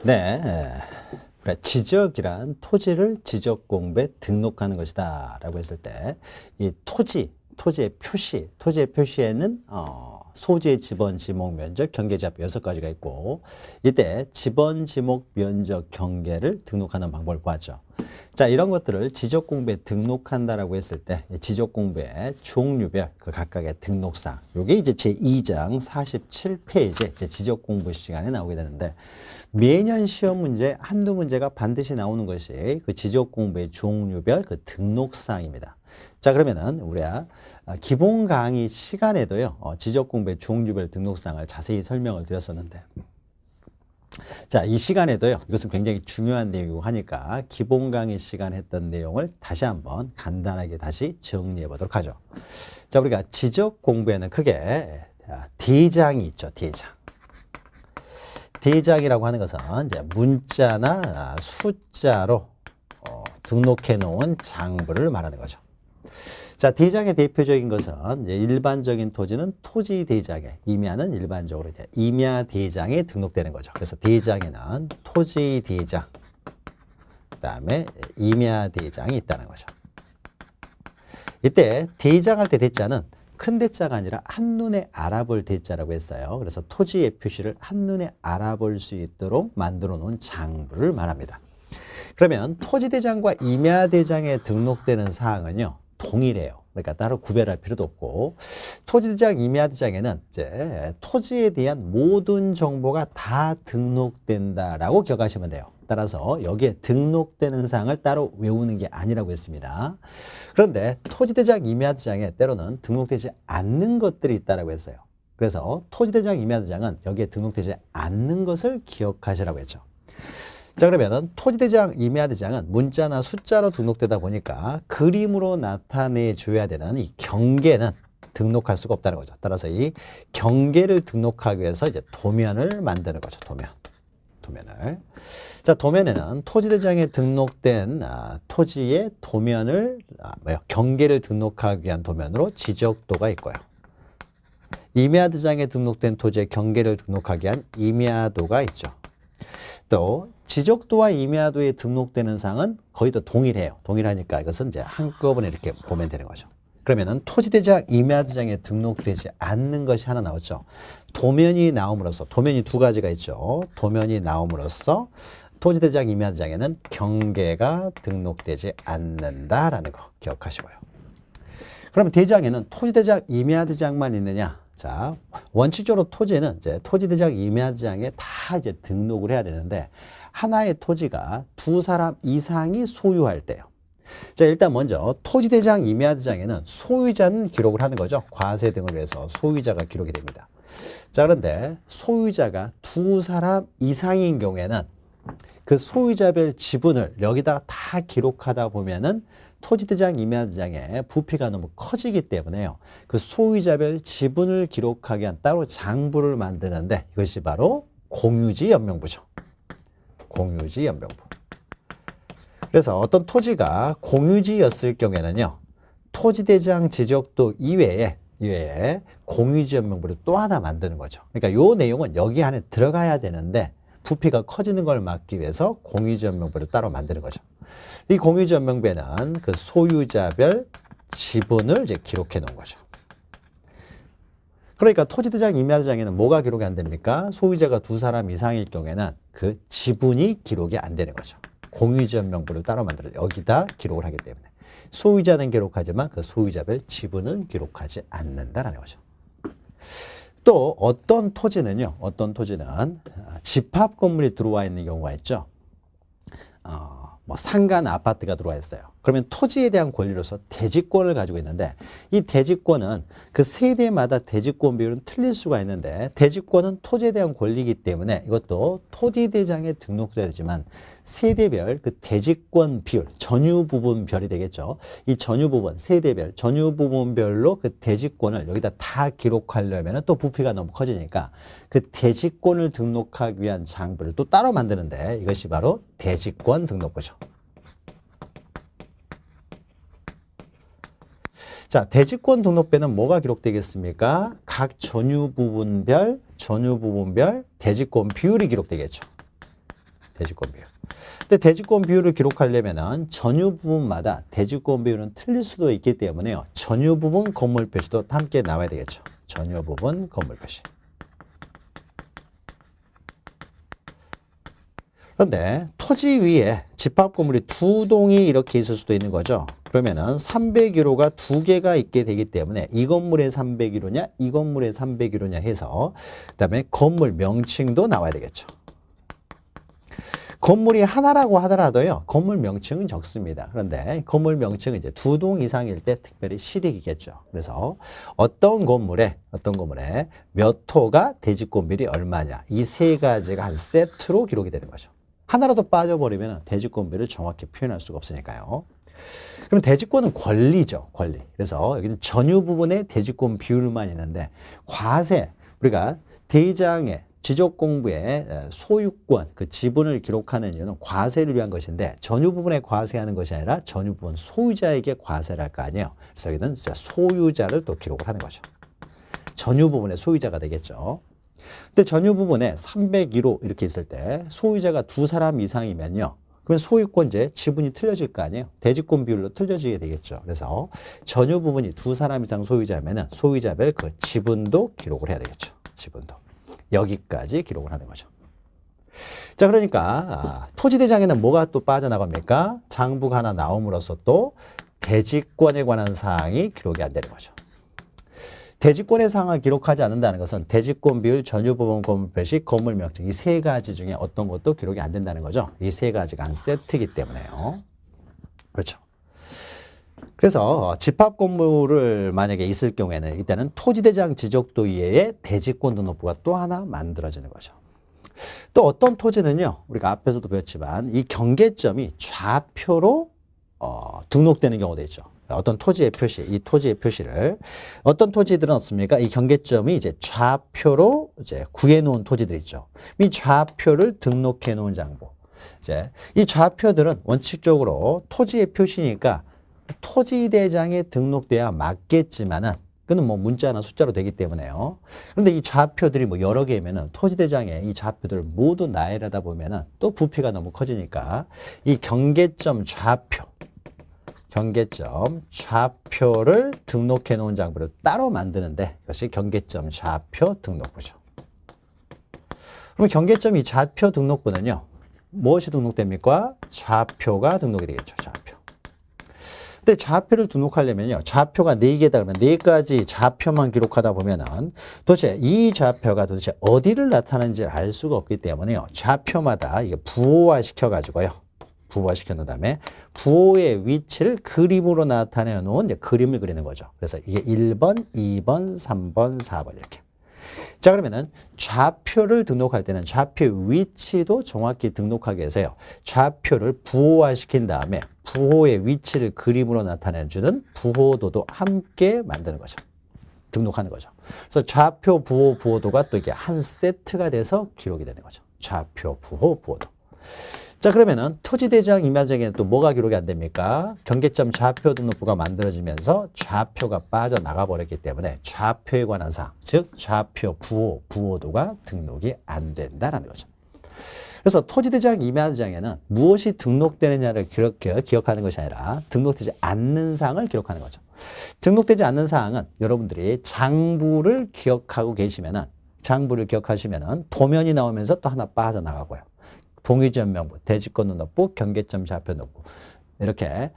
네, 그래, 지적이란 토지를 지적 공부에 등록하는 것이다 라고 했을 때 이 토지의 표시에는 소재, 지번, 지목, 면적, 경계, 잡 6가지가 있고 이때 지번, 지목, 면적, 경계를 등록하는 방법을 보았죠. 자, 이런 것들을 지적 공부에 등록한다라고 했을 때 지적 공부의 종류별 그 각각의 등록사항 이게 이제 제2장 47페이지 이제 지적 공부 시간에 나오게 되는데 매년 시험 문제 한두 문제가 반드시 나오는 것이 그 지적 공부의 종류별 그 등록사항입니다. 자, 그러면은 우리가 기본 강의 시간에도요 지적 공부의 종류별 등록사항을 자세히 설명을 드렸었는데 자, 이 시간에도요 이것은 굉장히 중요한 내용이고 하니까 기본 강의 시간 했던 내용을 다시 한번 간단하게 다시 정리해 보도록 하죠. 자, 우리가 지적 공부에는 크게 대장이 있죠. 대장이라고 하는 것은 이제 문자나 숫자로 등록해 놓은 장부를 말하는 거죠. 자, 대장의 대표적인 것은 이제 일반적인 토지는 토지 대장에, 임야는 일반적으로 이제 임야 대장에 등록되는 거죠. 그래서 대장에는 토지 대장, 그다음에 임야 대장이 있다는 거죠. 이때 대장할 때 대자는 큰 대자가 아니라 한눈에 알아볼 대자라고 했어요. 그래서 토지의 표시를 한눈에 알아볼 수 있도록 만들어 놓은 장부를 말합니다. 그러면 토지대장과 임야대장에 등록되는 사항은요 동일해요. 그러니까 따로 구별할 필요도 없고 토지대장, 임야대장에는 이제 토지에 대한 모든 정보가 다 등록된다라고 기억하시면 돼요. 따라서 여기에 등록되는 사항을 따로 외우는 게 아니라고 했습니다. 그런데 토지대장, 임야대장에 때로는 등록되지 않는 것들이 있다고 했어요. 그래서 토지대장, 임야대장은 여기에 등록되지 않는 것을 기억하시라고 했죠. 자, 그러면은 토지대장, 임야대장은 문자나 숫자로 등록되다 보니까 그림으로 나타내 줘야 되는 이 경계는 등록할 수가 없다는 거죠. 따라서 이 경계를 등록하기 위해서 이제 도면을 만드는 거죠. 도면을. 자, 도면에는 토지대장에 등록된 토지의 도면을 경계를 등록하기 위한 도면으로 지적도가 있고요. 임야대장에 등록된 토지의 경계를 등록하기 위한 임야도가 있죠. 또 지적도와 임야도에 등록되는 사항은 거의 다 동일해요. 동일하니까 이것은 이제 한꺼번에 이렇게 보면 되는 거죠. 그러면은 토지대장, 임야대장에 등록되지 않는 것이 하나 나왔죠. 도면이 나옴으로써, 도면이 두 가지가 있죠. 도면이 나옴으로써 토지대장, 임야대장에는 경계가 등록되지 않는다라는 거 기억하시고요. 그럼 대장에는 토지대장, 임야대장만 있느냐? 자, 원칙적으로 토지는 이제 토지대장, 임야대장에 다 이제 등록을 해야 되는데 하나의 토지가 두 사람 이상이 소유할 때요. 자, 일단 먼저 토지대장, 임야대장에는 소유자는 기록을 하는 거죠. 과세 등을 위해서 소유자가 기록이 됩니다. 자, 그런데 소유자가 두 사람 이상인 경우에는 그 소유자별 지분을 여기다 다 기록하다 보면은 토지대장, 임야대장의 부피가 너무 커지기 때문에요. 그 소유자별 지분을 기록하기 위한 따로 장부를 만드는데 이것이 바로 공유지 연명부죠. 공유지 연명부. 그래서 어떤 토지가 공유지였을 경우에는요. 토지대장 지적도 이외에 공유지 연명부를 또 하나 만드는 거죠. 그러니까 이 내용은 여기 안에 들어가야 되는데 부피가 커지는 걸 막기 위해서 공유지 연명부를 따로 만드는 거죠. 이 공유지 연명부에는 그 소유자별 지분을 이제 기록해 놓은 거죠. 그러니까 토지대장, 임야대장에는 뭐가 기록이 안 됩니까? 소유자가 두 사람 이상일 경우에는 그 지분이 기록이 안 되는 거죠. 공유지 연명부를 따로 만들어 여기다 기록을 하기 때문에 소유자는 기록하지만 그 소유자별 지분은 기록하지 않는다라는 거죠. 또 어떤 토지는 집합 건물이 들어와 있는 경우가 있죠. 뭐 상가 아파트가 들어와 있어요. 그러면 토지에 대한 권리로서 대지권을 가지고 있는데 이 대지권은 그 세대마다 대지권 비율은 틀릴 수가 있는데 대지권은 토지에 대한 권리이기 때문에 이것도 토지대장에 등록되지만 세대별 그 대지권 비율, 전유 부분별이 되겠죠. 이 전유 부분, 세대별, 전유 부분별로 그 대지권을 여기다 다 기록하려면 또 부피가 너무 커지니까 그 대지권을 등록하기 위한 장부를 또 따로 만드는데 이것이 바로 대지권 등록부죠. 자, 대지권 등록부에는 뭐가 기록되겠습니까? 각 전유 부분별 대지권 비율이 기록되겠죠. 대지권 비율. 근데 대지권 비율을 기록하려면은 전유 부분마다 대지권 비율은 틀릴 수도 있기 때문에요. 전유 부분 건물 표시도 함께 나와야 되겠죠. 전유 부분 건물 표시. 그런데 토지 위에 집합 건물이 두 동이 이렇게 있을 수도 있는 거죠. 그러면은 301호가 두 개가 있게 되기 때문에 이 건물의 301호냐, 이 건물의 301호냐 해서 그다음에 건물 명칭도 나와야 되겠죠. 건물이 하나라고 하더라도요, 건물 명칭은 적습니다. 그런데 건물 명칭은 이제 두 동 이상일 때 특별히 실익이겠죠. 그래서 어떤 건물에 몇 호가 대지권 비율이 얼마냐, 이 세 가지가 한 세트로 기록이 되는 거죠. 하나라도 빠져버리면 대지권 비율을 정확히 표현할 수가 없으니까요. 그럼 대지권은 권리죠, 권리. 그래서 여기는 전유 부분의 대지권 비율만 있는데 과세, 우리가 대장의 지적공부의 소유권, 그 지분을 기록하는 이유는 과세를 위한 것인데 전유 부분에 과세하는 것이 아니라 전유 부분 소유자에게 과세를 할 거 아니에요. 그래서 여기는 소유자를 또 기록을 하는 거죠. 전유 부분의 소유자가 되겠죠. 근데 전유 부분에 301호 이렇게 있을 때 소유자가 두 사람 이상이면요. 그러면 소유권제 지분이 틀려질 거 아니에요. 대지권 비율로 틀려지게 되겠죠. 그래서 전유 부분이 두 사람 이상 소유자면은 소유자별 그 지분도 기록을 해야 되겠죠. 지분도. 여기까지 기록을 하는 거죠. 자, 그러니까 토지대장에는 뭐가 또 빠져나갑니까? 장부가 하나 나옴으로써 또 대지권에 관한 사항이 기록이 안 되는 거죠. 대지권의 사항을 기록하지 않는다는 것은 대지권 비율, 전유부분 건물 표시, 건물 명칭 이 세 가지 중에 어떤 것도 기록이 안 된다는 거죠. 이 세 가지가 한 세트이기 때문에요. 그렇죠. 그래서 집합 건물을 만약에 있을 경우에는 이때는 토지대장 지적도 이외에 대지권 등록부가 또 하나 만들어지는 거죠. 또 어떤 토지는요, 우리가 앞에서도 배웠지만 이 경계점이 좌표로 등록되는 경우도 있죠. 어떤 토지의 표시, 이 토지의 표시를 어떤 토지들은 어떻습니까? 이 경계점이 이제 좌표로 이제 구해 놓은 토지들 있죠. 이 좌표를 등록해 놓은 장부. 이제 이 좌표들은 원칙적으로 토지의 표시니까 토지대장에 등록돼야 맞겠지만은 그는 뭐 문자나 숫자로 되기 때문에요. 그런데 이 좌표들이 뭐 여러 개면은 토지대장에 이 좌표들을 모두 나열하다 보면은 또 부피가 너무 커지니까 이 경계점 좌표를 등록해 놓은 장부를 따로 만드는데 이것이 경계점 좌표 등록부죠. 그럼 경계점 이 좌표 등록부는요, 무엇이 등록됩니까? 좌표가 등록이 되겠죠, 좌표. 근데 좌표를 등록하려면요, 좌표가 4개다 그러면 4가지 좌표만 기록하다 보면은 도대체 이 좌표가 도대체 어디를 나타내는지 알 수가 없기 때문에요, 좌표마다 이게 부호화 시켜가지고요. 부호화시켜 놓은 다음에 부호의 위치를 그림으로 나타내 놓은 이제 그림을 그리는 거죠. 그래서 이게 1번, 2번, 3번, 4번 이렇게. 자, 그러면은 좌표를 등록할 때는 좌표 위치도 정확히 등록하기 위해서요, 좌표를 부호화시킨 다음에 부호의 위치를 그림으로 나타내 주는 부호도도 함께 만드는 거죠. 등록하는 거죠. 그래서 좌표, 부호, 부호도가 또 이게 한 세트가 돼서 기록이 되는 거죠. 좌표, 부호, 부호도. 자, 그러면은 토지대장 임야정에는 또 뭐가 기록이 안 됩니까? 경계점 좌표 등록부가 만들어지면서 좌표가 빠져나가 버렸기 때문에 좌표에 관한 사항, 즉 좌표, 부호, 부호도가 등록이 안 된다는 거죠. 그래서 토지대장 임야장에는 무엇이 등록되느냐를 기억하는 것이 아니라 등록되지 않는 사항을 기록하는 거죠. 등록되지 않는 사항은 여러분들이 장부를 기억하고 계시면은, 장부를 기억하시면은 도면이 나오면서 또 하나 빠져나가고요. 동의지원 명부, 대지권 등록부, 경계점 좌표 등록부. 이렇게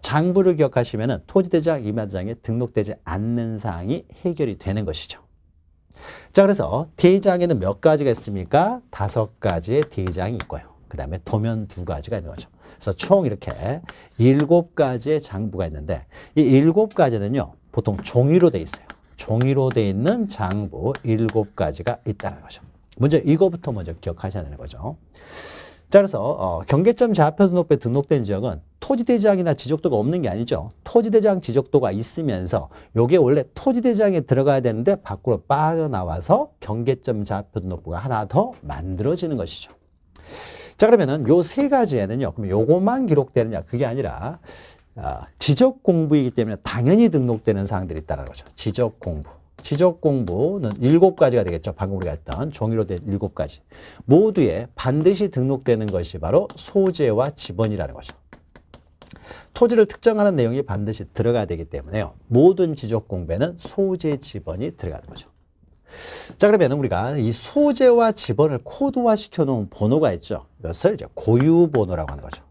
장부를 기억하시면은 토지대장 임야장에 등록되지 않는 사항이 해결이 되는 것이죠. 자, 그래서 대장에는 몇 가지가 있습니까? 5가지의 대장이 있고요. 그 다음에 도면 2가지가 있는 거죠. 그래서 총 이렇게 7가지의 장부가 있는데 이 7가지는요, 보통 종이로 돼 있어요. 종이로 돼 있는 장부 7가지가 있다는 거죠. 먼저 이거부터 먼저 기억하셔야 되는 거죠. 자, 그래서 경계점 좌표 등록부에 등록된 지역은 토지대장이나 지적도가 없는 게 아니죠. 토지대장 지적도가 있으면서 요게 원래 토지대장에 들어가야 되는데 밖으로 빠져나와서 경계점 좌표 등록부가 하나 더 만들어지는 것이죠. 자, 그러면은 요 3가지에는요, 그럼 요것만 기록되느냐, 그게 아니라 지적 공부이기 때문에 당연히 등록되는 사항들이 있다는 거죠. 지적 공부. 지적 공부는 7가지가 되겠죠. 방금 우리가 했던 종이로 된 7가지. 모두에 반드시 등록되는 것이 바로 소재와 지번이라는 거죠. 토지를 특정하는 내용이 반드시 들어가야 되기 때문에요. 모든 지적 공부에는 소재, 지번이 들어가는 거죠. 자, 그러면 우리가 이 소재와 지번을 코드화 시켜 놓은 번호가 있죠. 이것을 이제 고유번호라고 하는 거죠.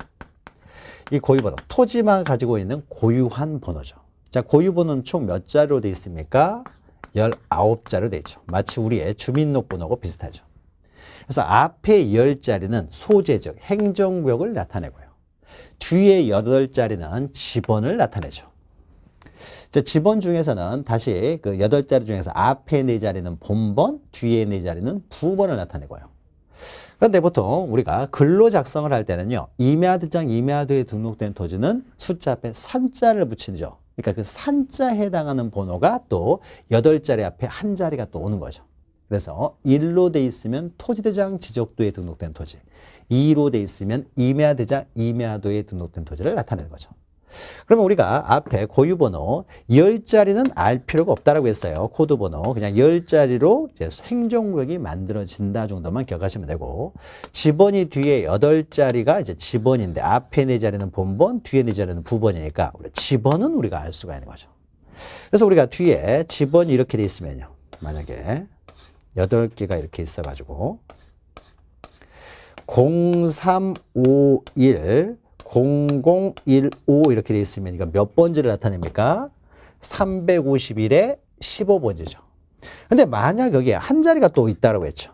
이 고유번호, 토지만 가지고 있는 고유한 번호죠. 자, 고유번호는 총 몇 자리로 되어 있습니까? 19자리로 되어 있죠. 마치 우리의 주민등록번호하고 비슷하죠. 그래서 앞에 10자리는 소재적 행정구역을 나타내고요. 뒤에 8자리는 지번을 나타내죠. 자, 지번 중에서는 다시 그 8자리 중에서 앞에 4자리는 본번, 뒤에 4자리는 부번을 나타내고요. 그런데 보통 우리가 글로 작성을 할 때는요, 임야대장, 임야도에 등록된 토지는 숫자 앞에 산자를 붙이죠. 그러니까 그 산자에 해당하는 번호가 또 8자리 앞에 한 자리가 또 오는 거죠. 그래서 1로 돼 있으면 토지대장 지적도에 등록된 토지, 2로 돼 있으면 임야대장, 임야도에 등록된 토지를 나타내는 거죠. 그러면 우리가 앞에 고유번호 10자리는 알 필요가 없다라고 했어요. 코드번호 그냥 10자리로 이제 행정구역이 만들어진다 정도만 기억하시면 되고, 지번이 뒤에 8자리가 이제 지번인데 앞에 4자리는 본번, 뒤에 4자리는 부번이니까 우리 지번은 우리가 알 수가 있는 거죠. 그래서 우리가 뒤에 지번이 이렇게 돼 있으면요, 만약에 8개가 이렇게 있어가지고 0351 0015 이렇게 돼 있으면 이거 몇 번지를 나타냅니까? 351에 15번지죠. 근데 만약 여기에 한 자리가 또 있다고 했죠.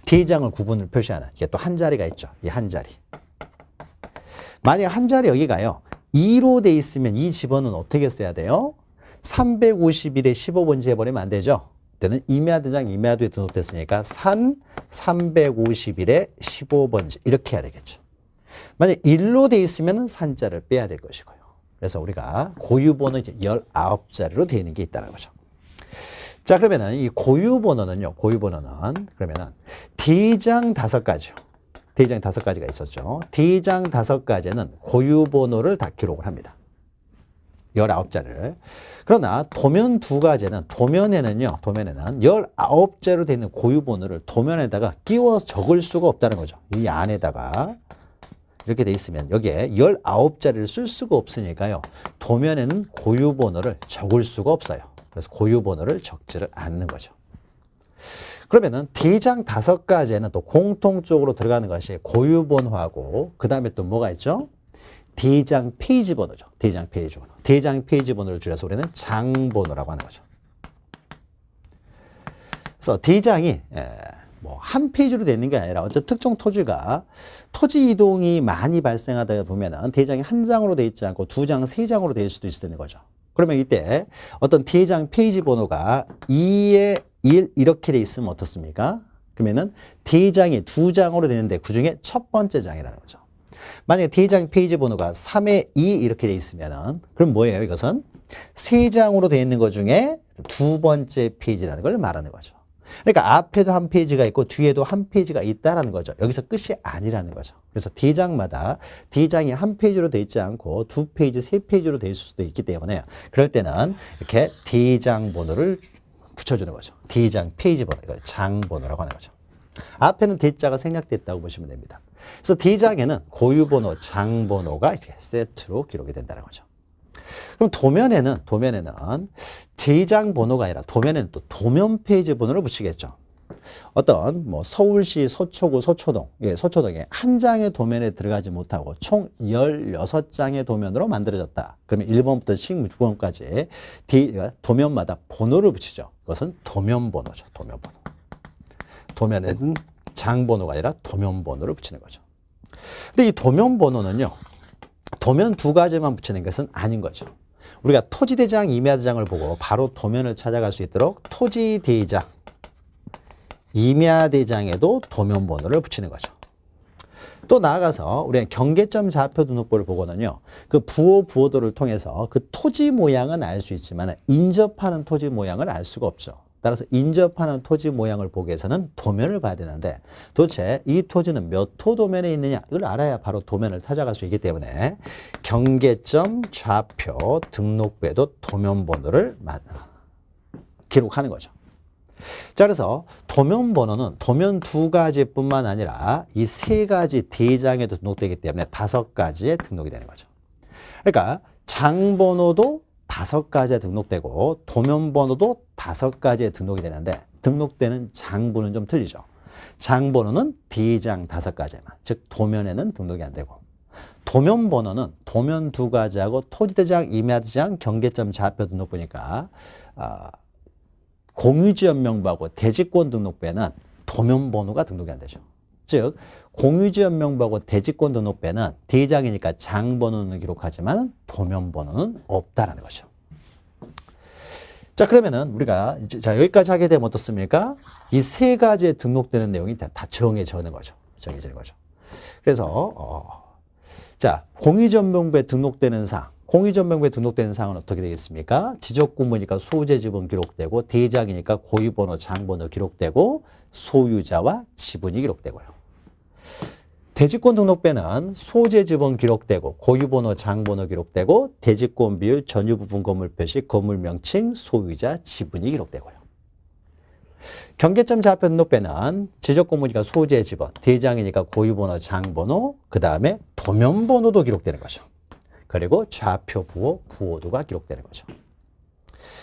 D장을 구분을 표시하는 이게 또 한 자리가 있죠. 이 한 자리. 만약 한 자리 여기가요, 2로 돼 있으면 이 지번은 어떻게 써야 돼요? 351에 15번지 해버리면 안 되죠. 그때는 임야대장, 임야도에 등록됐으니까 산 351에 15번지 이렇게 해야 되겠죠. 만약 1로 돼 있으면 산자를 빼야 될 것이고요. 그래서 우리가 고유번호 이제 19자리로 되어 있는 게 있다는 거죠. 자, 그러면은 이 고유번호는요, 고유번호는 그러면은 D장 5가지요. D장 5가지가 있었죠. D장 5가지는 고유번호를 다 기록을 합니다. 19자리를. 그러나 도면 2가지는 도면에는 19자리로 되어 있는 고유번호를 도면에다가 끼워 적을 수가 없다는 거죠. 이 안에다가 이렇게 돼 있으면 여기에 19자리를 쓸 수가 없으니까요, 도면에는 고유번호를 적을 수가 없어요. 그래서 고유번호를 적지를 않는 거죠. 그러면은 D장 5가지에는 또 공통적으로 들어가는 것이 고유번호하고 그 다음에 또 뭐가 있죠? D장 페이지 번호죠. D장 페이지 번호. D장 페이지 번호를 줄여서 우리는 장번호라고 하는 거죠. 그래서 D장이 뭐 한 페이지로 되는 게 아니라 어떤 특정 토지가 토지 이동이 많이 발생하다 보면은 D장이 한 장으로 돼 있지 않고 2장, 3장으로 될 수도 있는 거죠. 그러면 이때 어떤 D장 페이지 번호가 2에 1 이렇게 돼 있으면 어떻습니까? 그러면은 D장이 2장으로 되는데 그 중에 첫 번째 장이라는 거죠. 만약에 D장 페이지 번호가 3에 2 이렇게 돼 있으면은 그럼 뭐예요? 이것은 3장으로 되어 있는 것 중에 두 번째 페이지라는 걸 말하는 거죠. 그러니까 앞에도 한 페이지가 있고 뒤에도 한 페이지가 있다라는 거죠. 여기서 끝이 아니라는 거죠. 그래서 D장마다 D장이 한 페이지로 되어 있지 않고 2페이지, 3페이지로 되어 있을 수도 있기 때문에 그럴 때는 이렇게 D장 번호를 붙여주는 거죠. D장 페이지 번호, 이걸 장 번호라고 하는 거죠. 앞에는 D자가 생략됐다고 보시면 됩니다. 그래서 D장에는 고유번호, 장번호가 이렇게 세트로 기록이 된다는 거죠. 그럼 도면에는 D장 번호가 아니라 도면에는 또 도면 페이지 번호를 붙이겠죠. 어떤 뭐 서울시 서초구 서초동, 서초동에 한 장의 도면에 들어가지 못하고 총 16장의 도면으로 만들어졌다. 그러면 1번부터 16번까지 도면마다 번호를 붙이죠. 그것은 도면 번호죠. 도면 번호. 도면에는 장 번호가 아니라 도면 번호를 붙이는 거죠. 근데 이 도면 번호는요, 도면 2가지만 붙이는 것은 아닌 거죠. 우리가 토지대장, 임야대장을 보고 바로 도면을 찾아갈 수 있도록 토지대장, 임야대장에도 도면 번호를 붙이는 거죠. 또 나아가서 우리가 경계점 좌표 등록부를 보고는요, 그 부호도를 통해서 그 토지 모양은 알 수 있지만 인접하는 토지 모양을 알 수가 없죠. 따라서 인접하는 토지 모양을 보기 위해서는 도면을 봐야 되는데 도대체 이 토지는 몇 호 도면에 있느냐, 이걸 알아야 바로 도면을 찾아갈 수 있기 때문에 경계점 좌표 등록부에도 도면 번호를 기록하는 거죠. 자, 그래서 도면 번호는 도면 2가지뿐만 아니라 이 3가지 대장에도 등록되기 때문에 5가지에 등록이 되는 거죠. 그러니까 장 번호도 5가지에 등록되고 도면 번호도 5가지에 등록이 되는데 등록되는 장부는 좀 틀리죠. 장 번호는 대장 5가지만, 즉 도면에는 등록이 안 되고, 도면 번호는 도면 2가지하고 토지대장, 임야대장, 경계점, 좌표 등록부니까 공유지역 명부하고 대지권 등록부에는 도면 번호가 등록이 안 되죠. 즉 공유지역 명부하고 대지권 등록부에는 대장이니까 장 번호는 기록하지만 도면 번호는 없다라는 거죠. 자, 그러면은 우리가 자, 여기까지 하게 되면 어떻습니까? 이 3가지에 등록되는 내용이 다 정해지는 거죠. 정해지는 거죠. 그래서 자, 공유지역명부에 등록되는 사항, 공유지역명부에 등록되는 사항은 어떻게 되겠습니까? 지적구문이니까 소재 지분 기록되고, 대장이니까 고유번호, 장번호 기록되고, 소유자와 지분이 기록되고요. 대지권 등록배는 소재 지분 기록되고, 고유번호, 장번호 기록되고, 대지권 비율, 전유 부분 건물 표시, 건물 명칭, 소유자, 지분이 기록되고요. 경계점 좌표 등록배는 지적구문이니까 소재 지분, 대장이니까 고유번호, 장번호, 그 다음에 도면번호도 기록되는 거죠. 그리고 좌표 부호, 부호도가 기록되는 거죠.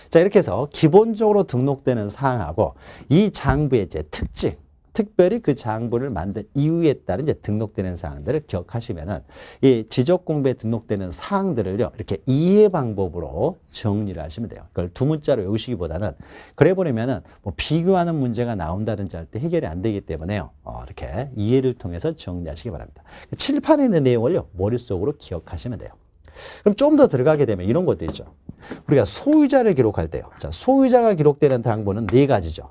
자, 이렇게 해서 기본적으로 등록되는 사항하고 이 장부의 이제 특징, 특별히 그 장부를 만든 이유에 따른 이제 등록되는 사항들을 기억하시면은 이 지적 공부에 등록되는 사항들을요, 이렇게 이해 방법으로 정리를 하시면 돼요. 그걸 두 문자로 외우시기보다는 그래 보려면은 뭐 비교하는 문제가 나온다든지 할 때 해결이 안 되기 때문에요. 이렇게 이해를 통해서 정리하시기 바랍니다. 칠판에 있는 내용을요, 머릿속으로 기억하시면 돼요. 그럼 좀 더 들어가게 되면 이런 것도 있죠. 우리가 소유자를 기록할 때요. 자, 소유자가 기록되는 장부는 4가지죠.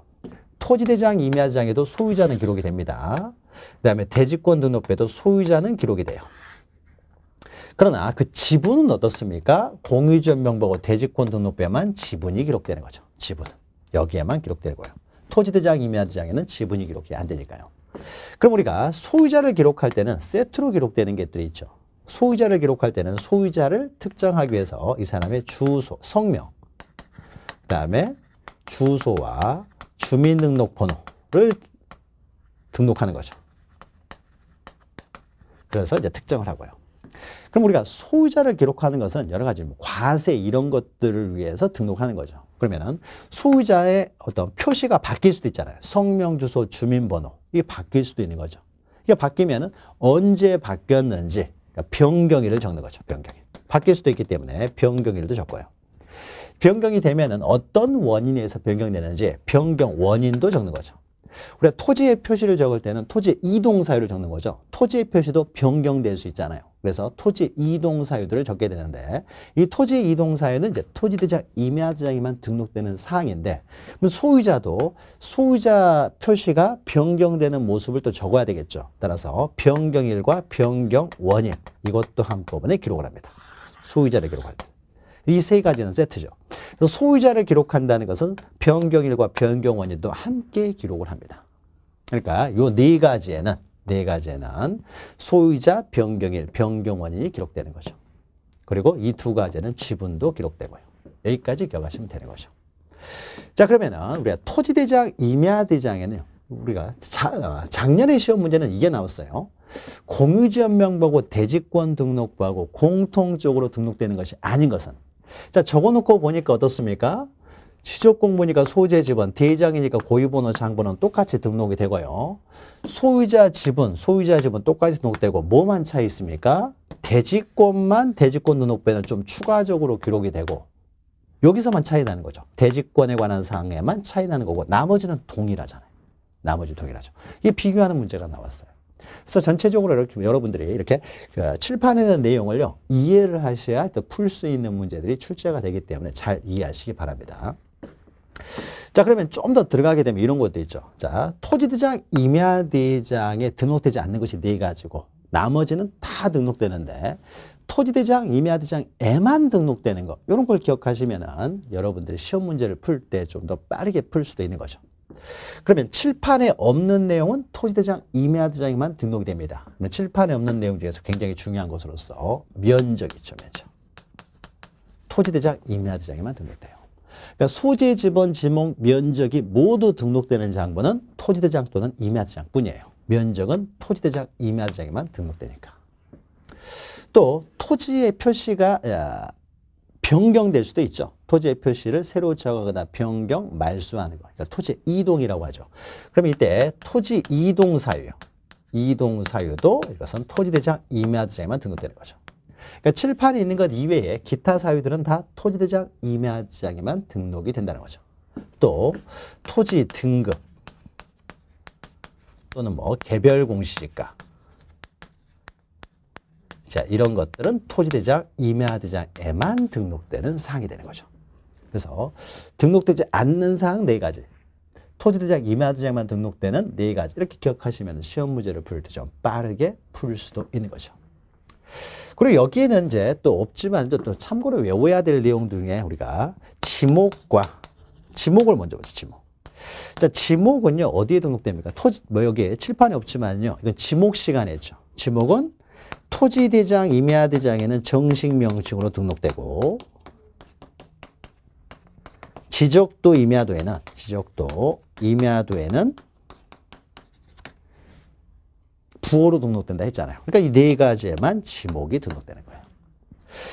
토지대장, 임야대장에도 소유자는 기록이 됩니다. 그 다음에 대지권 등록부에도 소유자는 기록이 돼요. 그러나 그 지분은 어떻습니까? 공유지역 명부하고 대지권 등록부에만 지분이 기록되는 거죠. 지분은. 여기에만 기록되고요. 토지대장, 임야대장에는 지분이 기록이 안 되니까요. 그럼 우리가 소유자를 기록할 때는 세트로 기록되는 것들이 있죠. 소유자를 기록할 때는 소유자를 특정하기 위해서 이 사람의 주소, 성명, 그 다음에 주소와 주민등록번호를 등록하는 거죠. 그래서 이제 특정을 하고요. 그럼 우리가 소유자를 기록하는 것은 여러 가지 과세 이런 것들을 위해서 등록하는 거죠. 그러면은 소유자의 어떤 표시가 바뀔 수도 있잖아요. 성명, 주소, 주민번호 이게 바뀔 수도 있는 거죠. 이게 바뀌면은 언제 바뀌었는지 변경일을 적는 거죠. 변경일. 바뀔 수도 있기 때문에 변경일도 적고요. 변경이 되면은 어떤 원인에 의해서 변경되는지 변경 원인도 적는 거죠. 우리가 토지의 표시를 적을 때는 토지 이동 사유를 적는 거죠. 토지의 표시도 변경될 수 있잖아요. 그래서 토지 이동 사유들을 적게 되는데 이 토지 이동 사유는 이제 토지대장, 임야대장에만 등록되는 사항인데 소유자도 소유자 표시가 변경되는 모습을 또 적어야 되겠죠. 따라서 변경일과 변경 원인 이것도 한꺼번에 기록을 합니다. 소유자를 기록할 때. 이 3가지는 세트죠. 그래서 소유자를 기록한다는 것은 변경일과 변경 원인도 함께 기록을 합니다. 그러니까 요 4가지에는 소유자, 변경일, 변경 원인이 기록되는 거죠. 그리고 이 2가지는 지분도 기록되고요. 여기까지 기억하시면 되는 거죠. 자, 그러면은 우리가 토지대장, 임야대장에는 우리가 작년에 시험 문제는 이게 나왔어요. 공유지역 명부하고 대지권 등록부하고 공통적으로 등록되는 것이 아닌 것은 자, 적어놓고 보니까 어떻습니까? 지적공부니까 소재 지분, 대장이니까 고유번호, 장번호는 똑같이 등록이 되고요. 소유자 지분 똑같이 등록되고 뭐만 차이 있습니까? 대지권만 대지권 등록부에는 좀 추가적으로 기록이 되고 여기서만 차이 나는 거죠. 대지권에 관한 사항에만 차이 나는 거고 나머지는 동일하잖아요. 나머지 동일하죠. 이게 비교하는 문제가 나왔어요. 그래서 전체적으로 이렇게 여러분들이 이렇게 칠판에 있는 내용을요, 이해를 하셔야 또 풀 수 있는 문제들이 출제가 되기 때문에 잘 이해하시기 바랍니다. 자, 그러면 좀 더 들어가게 되면 이런 것도 있죠. 자, 토지대장, 임야대장에 등록되지 않는 것이 4가지고 나머지는 다 등록되는데 토지대장, 임야대장에만 등록되는 거 이런 걸 기억하시면은 여러분들이 시험 문제를 풀 때 좀 더 빠르게 풀 수도 있는 거죠. 그러면 칠판에 없는 내용은 토지대장, 임야대장에만 등록이 됩니다. 그러면 칠판에 없는 내용 중에서 굉장히 중요한 것으로서 면적이 있죠. 면적. 토지대장, 임야대장에만 등록돼요. 그러니까 소재, 지번, 지목, 면적이 모두 등록되는 장부는 토지대장 또는 임야대장 뿐이에요. 면적은 토지대장, 임야대장에만 등록되니까. 또 토지의 표시가 변경될 수도 있죠. 토지의 표시를 새로 적거나 변경, 말소하는 거. 그러니까 토지 이동이라고 하죠. 그럼 이때 토지 이동 사유요. 이동 사유도 이것은 토지대장, 임야대장에만 등록되는 거죠. 그러니까 칠판에 있는 것 이외에 기타 사유들은 다 토지대장, 임야대장에만 등록이 된다는 거죠. 또 토지 등급 또는 뭐 개별 공시지가, 자, 이런 것들은 토지대장, 임야대장에만 등록되는 사항이 되는 거죠. 그래서 등록되지 않는 사항 4가지, 토지대장, 임야대장만 등록되는 4가지, 이렇게 기억하시면 시험 문제를 풀 때 좀 빠르게 풀 수도 있는 거죠. 그리고 여기에는 이제 또 없지만 또 참고로 외워야 될 내용 중에 우리가 지목을 먼저 보죠. 지목. 자, 지목은요 어디에 등록됩니까? 토지 뭐 여기에 칠판이 없지만요, 이건 지목 시간이죠. 지목은 토지대장, 임야대장에는 정식 명칭으로 등록되고, 지적도, 임야도에는 부호로 등록된다 했잖아요. 그러니까 이 4가지에만 지목이 등록되는 거예요.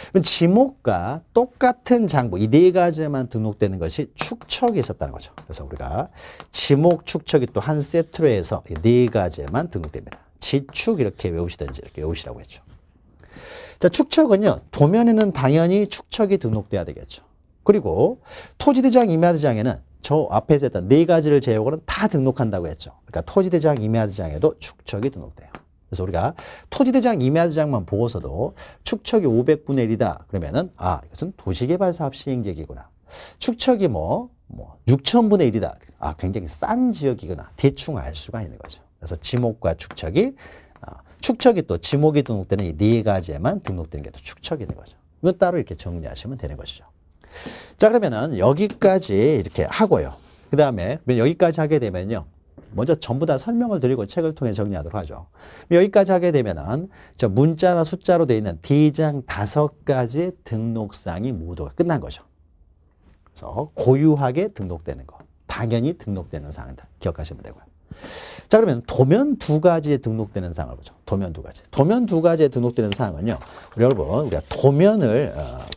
그럼 지목과 똑같은 장부, 이 4가지에만 등록되는 것이 축척이 있었다는 거죠. 그래서 우리가 지목, 축척이 또 한 세트로 해서 이 4가지에만 등록됩니다. 지축 이렇게 외우시든지 이렇게 외우시라고 했죠. 자, 축척은요, 도면에는 당연히 축척이 등록돼야 되겠죠. 그리고 토지대장, 임야대장에는 저 앞에서 했던 4가지를 제외하고는 다 등록한다고 했죠. 그러니까 토지대장, 임야대장에도 축척이 등록돼요. 그래서 우리가 토지대장, 임야대장만 보고서도 축척이 500분의 1이다. 그러면은 이것은 도시개발사업 시행지역이구나. 축척이 뭐 6,000분의 1이다. 굉장히 싼 지역이구나. 대충 알 수가 있는 거죠. 그래서 지목과 축척이 또 지목이 등록되는 이 4가지에만 등록되는 게 또 축척이 되는 거죠. 이건 따로 이렇게 정리하시면 되는 것이죠. 자, 그러면은 여기까지 이렇게 하고요. 그 다음에 여기까지 하게 되면요, 먼저 전부 다 설명을 드리고 책을 통해 정리하도록 하죠. 여기까지 하게 되면은 저 문자나 숫자로 되어 있는 대장 5가지의 등록사항이 모두가 끝난 거죠. 그래서 고유하게 등록되는 거, 당연히 등록되는 사항들 기억하시면 되고요. 자, 그러면 도면 2가지에 등록되는 사항을 보죠. 도면 2가지. 도면 2가지에 등록되는 사항은요, 여러분, 우리가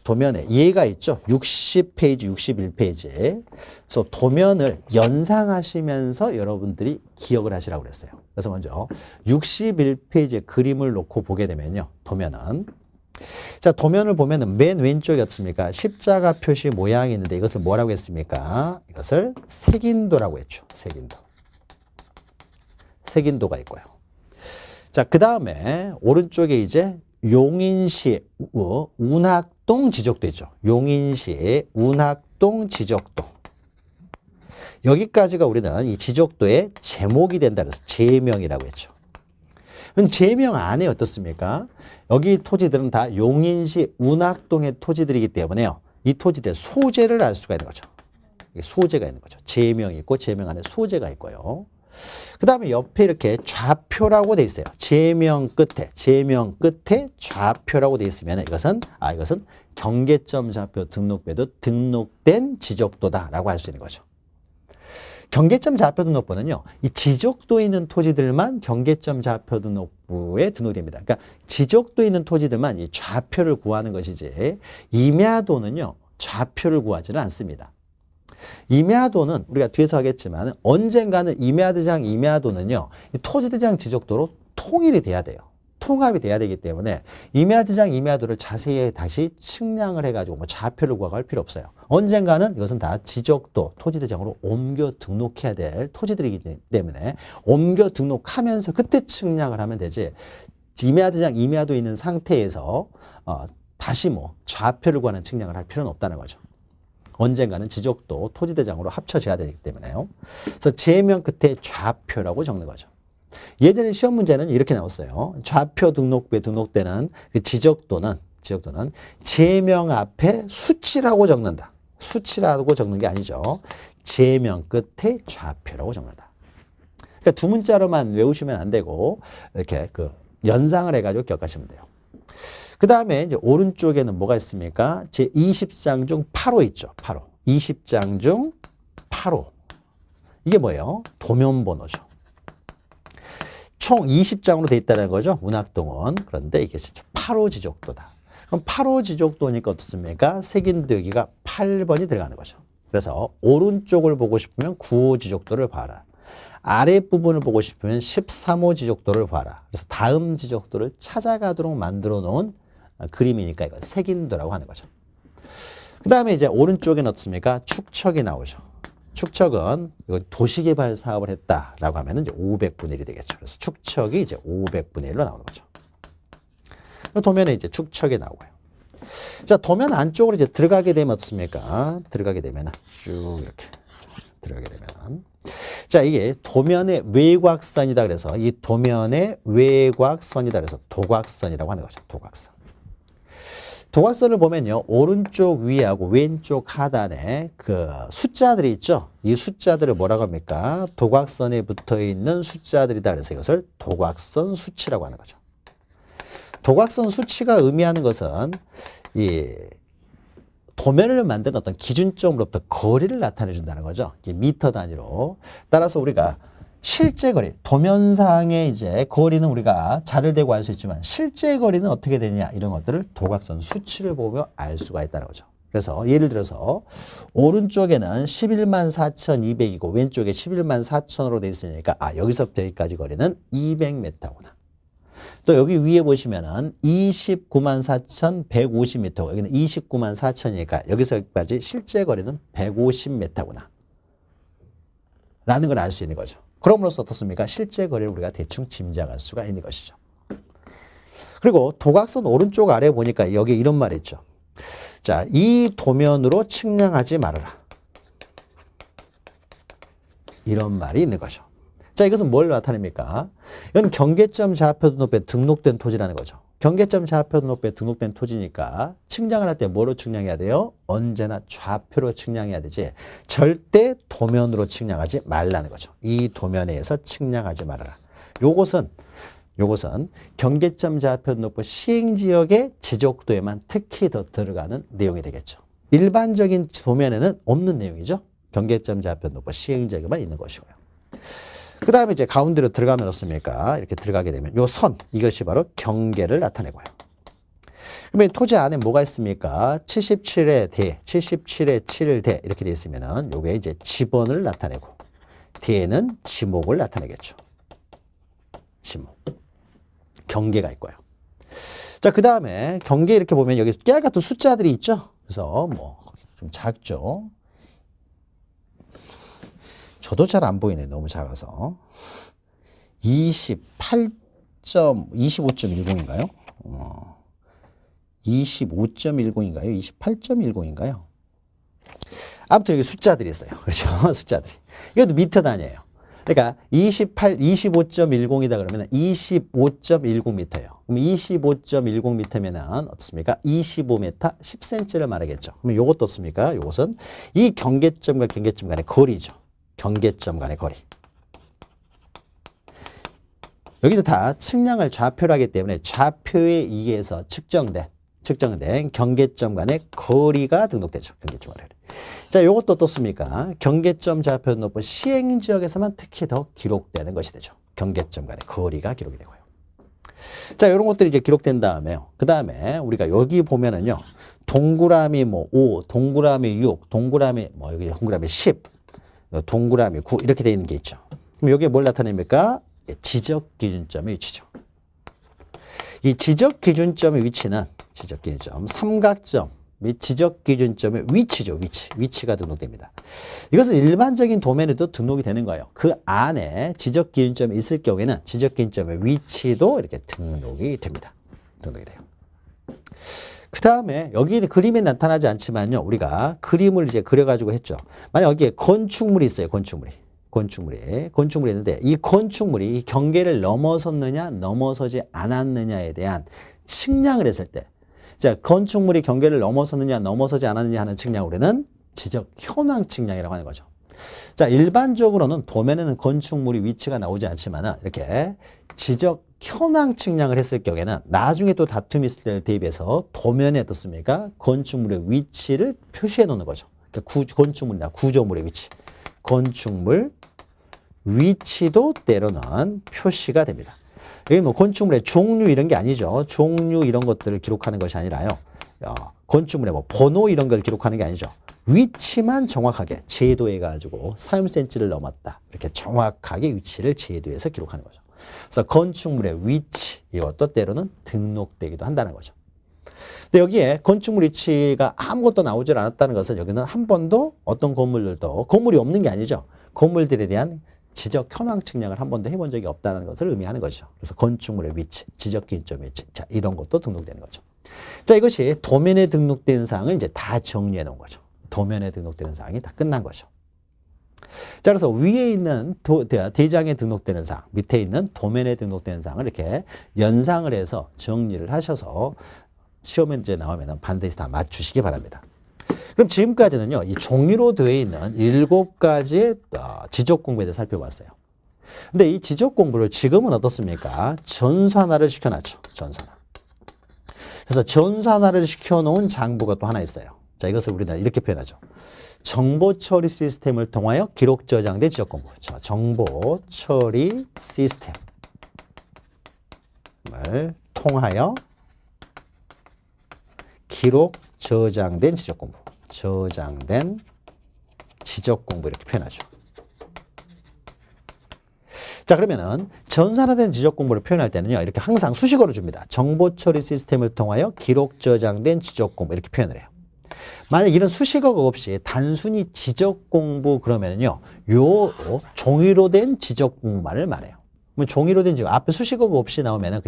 도면에 얘가 있죠. 60페이지, 61페이지에. 그래서 도면을 연상하시면서 여러분들이 기억을 하시라고 그랬어요. 그래서 먼저 61페이지에 그림을 놓고 보게 되면요, 도면을 보면은 맨 왼쪽이 어떻습니까? 십자가 표시 모양이 있는데 이것을 뭐라고 했습니까? 이것을 색인도라고 했죠. 색인도가 있고요. 자, 그 다음에 오른쪽에 이제 용인시 운학동 지적도 있죠. 용인시 운학동 지적도. 여기까지가 우리는 이 지적도의 제목이 된다 그래서 제명이라고 했죠. 그럼 제명 안에 어떻습니까? 여기 토지들은 다 용인시 운학동의 토지들이기 때문에요, 이 토지들의 소재를 알 수가 있는 거죠. 소재가 있는 거죠. 제명이 있고 제명 안에 소재가 있고요. 그 다음에 옆에 이렇게 좌표라고 돼 있어요. 제명 끝에 좌표라고 돼 있으면 이것은 경계점 좌표 등록부에도 등록된 지적도다라고 할 수 있는 거죠. 경계점 좌표 등록부는요, 이 지적도에 있는 토지들만 경계점 좌표 등록부에 등록됩니다. 그러니까 지적도에 있는 토지들만 이 좌표를 구하는 것이지, 임야도는요, 좌표를 구하지는 않습니다. 임야도는 우리가 뒤에서 하겠지만 언젠가는 임야대장, 임야도는요, 토지대장 지적도로 통일이 돼야 돼요. 통합이 돼야 되기 때문에 임야대장, 임야도를 자세히 다시 측량을 해가지고 뭐 좌표를 구하고 할 필요 없어요. 언젠가는 이것은 다 지적도, 토지대장으로 옮겨 등록해야 될 토지들이기 때문에 옮겨 등록하면서 그때 측량을 하면 되지, 임야대장, 임야도에 있는 상태에서 다시 뭐 좌표를 구하는 측량을 할 필요는 없다는 거죠. 언젠가는 지적도, 토지대장으로 합쳐져야 되기 때문에요. 그래서 제명 끝에 좌표라고 적는 거죠. 예전에 시험 문제는 이렇게 나왔어요. 좌표 등록부에 등록되는 그 지적도는 제명 앞에 수치라고 적는다. 수치라고 적는 게 아니죠. 제명 끝에 좌표라고 적는다. 그러니까 두 문자로만 외우시면 안 되고 이렇게 연상을 해가지고 기억하시면 돼요. 그 다음에 이제 오른쪽에는 뭐가 있습니까? 제20장 중 8호 있죠. 8호. 20장 중 8호. 이게 뭐예요? 도면 번호죠. 총 20장으로 돼 있다는 거죠. 운학동은. 그런데 이게 8호 지적도다. 그럼 8호 지적도니까 어떻습니까? 색인도 여기가 8번이 들어가는 거죠. 그래서 오른쪽을 보고 싶으면 9호 지적도를 봐라. 아랫부분을 보고 싶으면 13호 지적도를 봐라. 그래서 다음 지적도를 찾아가도록 만들어 놓은 그림이니까 이걸 색인도라고 하는 거죠. 그 다음에 이제 오른쪽에는 어떻습니까? 축척이 나오죠. 축척은 이거 도시개발 사업을 했다라고 하면 이제 500분의 1이 되겠죠. 그래서 축척이 이제 500분의 1로 나오는 거죠. 도면에 이제 축척이 나오고요. 자, 도면 안쪽으로 이제 들어가게 되면 어떻습니까? 들어가게 되면 쭉 이렇게 들어가게 되면 자, 이게 도면의 외곽선이다. 그래서 이 도면의 외곽선이다. 그래서 도곽선이라고 하는 거죠. 도곽선. 도곽선을 보면요, 오른쪽 위하고 왼쪽 하단에 그 숫자들이 있죠. 이 숫자들을 뭐라고 합니까? 도곽선에 붙어 있는 숫자들이다. 그래서 이것을 도곽선 수치라고 하는 거죠. 도곽선 수치가 의미하는 것은 이 도면을 만드는 어떤 기준점으로부터 거리를 나타내 준다는 거죠. 미터 단위로. 따라서 우리가 실제 거리, 도면상의 이제 거리는 우리가 자를 대고 알 수 있지만 실제 거리는 어떻게 되느냐 이런 것들을 도곽선 수치를 보며 알 수가 있다는 거죠. 그래서 예를 들어서 오른쪽에는 11만 4,200이고 왼쪽에 11만 4,000으로 되어 있으니까 여기서부터 여기까지 거리는 200m구나. 또 여기 위에 보시면은 29만 4,150m, 여기는 29만 4천이니까 여기서 여기까지 실제 거리는 150m구나. 라는 걸 알 수 있는 거죠. 그럼으로써 어떻습니까? 실제 거리를 우리가 대충 짐작할 수가 있는 것이죠. 그리고 도곽선 오른쪽 아래 보니까 여기 이런 말이 있죠. 자, 이 도면으로 측량하지 말아라. 이런 말이 있는 거죠. 자, 이것은 뭘 나타냅니까? 이건 경계점 좌표 등록부에 등록된 토지라는 거죠. 경계점 좌표 등록부에 등록된 토지니까 측량을 할 때 뭐로 측량해야 돼요? 언제나 좌표로 측량해야 되지 절대 도면으로 측량하지 말라는 거죠. 이 도면에서 측량하지 말아라. 요것은 경계점 좌표 등록부 시행지역의 지적도에만 특히 더 들어가는 내용이 되겠죠. 일반적인 도면에는 없는 내용이죠. 경계점 좌표 등록부 시행지역에만 있는 것이고요. 그 다음에 이제 가운데로 들어가면 어떻습니까? 이렇게 들어가게 되면 요 선, 이것이 바로 경계를 나타내고요. 그러면 토지 안에 뭐가 있습니까? 77의 대, 77의 7대 이렇게 되어 있으면은 요게 이제 지번을 나타내고 뒤에는 지목을 나타내겠죠. 지목. 경계가 있고요. 자, 그 다음에 경계 이렇게 보면 여기 깨알 같은 숫자들이 있죠? 그래서 뭐 좀 작죠? 저도 잘 안 보이네. 너무 작아서. 25.10인가요? 25.10인가요? 28.10인가요? 아무튼 여기 숫자들이 있어요. 그렇죠? 숫자들이. 이것도 미터 단위예요. 그러니까 25.10이다 그러면 25.10m예요. 그럼 25.10m면은 어떻습니까? 25m 10cm를 말하겠죠. 그럼 이것도 어떻습니까? 이것은 이 경계점과 경계점 간의 거리죠. 경계점 간의 거리. 여기도 다 측량을 좌표로 하기 때문에 좌표에 의해서 측정된 경계점 간의 거리가 등록되죠. 경계점 거리. 자, 이것도 어떻습니까? 경계점 좌표 등록부 시행지역에서만 특히 더 기록되는 것이 되죠. 경계점 간의 거리가 기록이 되고요. 자, 이런 것들이 이제 기록된 다음에요. 그 다음에 우리가 여기 보면은요, 동그라미 5, 동그라미 6, 동그라미 여기 동그라미 10, 동그라미 9 이렇게 되어 있는 게 있죠. 그럼 여기에 뭘 나타냅니까? 지적 기준점의 위치죠. 이 지적 기준점의 위치는 삼각점 및 지적 기준점의 위치죠. 위치가 등록됩니다. 이것은 일반적인 도면에도 등록이 되는 거예요. 그 안에 지적 기준점이 있을 경우에는 지적 기준점의 위치도 이렇게 등록이 됩니다. 등록이 돼요. 그 다음에 여기 그림에 나타나지 않지만요. 우리가 그림을 이제 그려가지고 했죠. 만약 여기에 건축물이 있어요. 건축물이 있는데 이 건축물이 경계를 넘어섰느냐 넘어서지 않았느냐에 대한 측량을 했을 때, 자, 건축물이 경계를 넘어섰느냐 넘어서지 않았느냐 하는 측량을 우리는 지적 현황 측량이라고 하는 거죠. 자, 일반적으로는 도면에는 건축물이 위치가 나오지 않지만 이렇게 지적 현황 측량을 했을 경우에는 나중에 또 다툼이 있을 때를 대비해서 도면에 어떻습니까? 건축물의 위치를 표시해 놓는 거죠. 건축물이나 구조물의 위치. 건축물 위치도 때로는 표시가 됩니다. 이게 뭐 건축물의 종류 이런 게 아니죠. 종류 이런 것들을 기록하는 것이 아니라요. 건축물의 뭐 번호 이런 걸 기록하는 게 아니죠. 위치만 정확하게 제도해가지고 3cm를 넘었다. 이렇게 정확하게 위치를 제도해서 기록하는 거죠. 그래서 건축물의 위치, 이것도 때로는 등록되기도 한다는 거죠. 근데 여기에 건축물 위치가 아무것도 나오질 않았다는 것은 여기는 한 번도 어떤 건물들도 건물이 없는 게 아니죠. 건물들에 대한 지적 현황 측량을 한 번도 해본 적이 없다는 것을 의미하는 거죠. 그래서 건축물의 위치, 지적 기점 위치, 자, 이런 것도 등록되는 거죠. 자, 이것이 도면에 등록된 사항을 이제 다 정리해 놓은 거죠. 도면에 등록되는 사항이 다 끝난 거죠. 자, 그래서 위에 있는 대장에 등록되는 사항, 밑에 있는 도면에 등록되는 사항을 이렇게 연상을 해서 정리를 하셔서 시험에 이제 나오면 반드시 다 맞추시기 바랍니다. 그럼 지금까지는요, 이 종이로 되어 있는 7가지의 지적 공부에 대해 살펴봤어요. 근데 이 지적 공부를 지금은 어떻습니까? 전산화를 시켜놨죠. 전산화. 그래서 전산화를 시켜놓은 장부가 또 하나 있어요. 자, 이것을 우리는 이렇게 표현하죠. 정보 처리 시스템을 통하여 기록 저장된 지적 공부. 자, 정보 처리 시스템을 통하여 기록 저장된 지적 공부. 저장된 지적 공부 이렇게 표현하죠. 자, 그러면은 전산화된 지적 공부를 표현할 때는요, 이렇게 항상 수식어를 줍니다. 정보 처리 시스템을 통하여 기록 저장된 지적 공부 이렇게 표현을 해요. 만약 이런 수식어가 없이 단순히 지적 공부 그러면은요, 요 종이로 된 지적 공부만을 말해요. 종이로 된 지적, 앞에 수식어가 없이 나오면은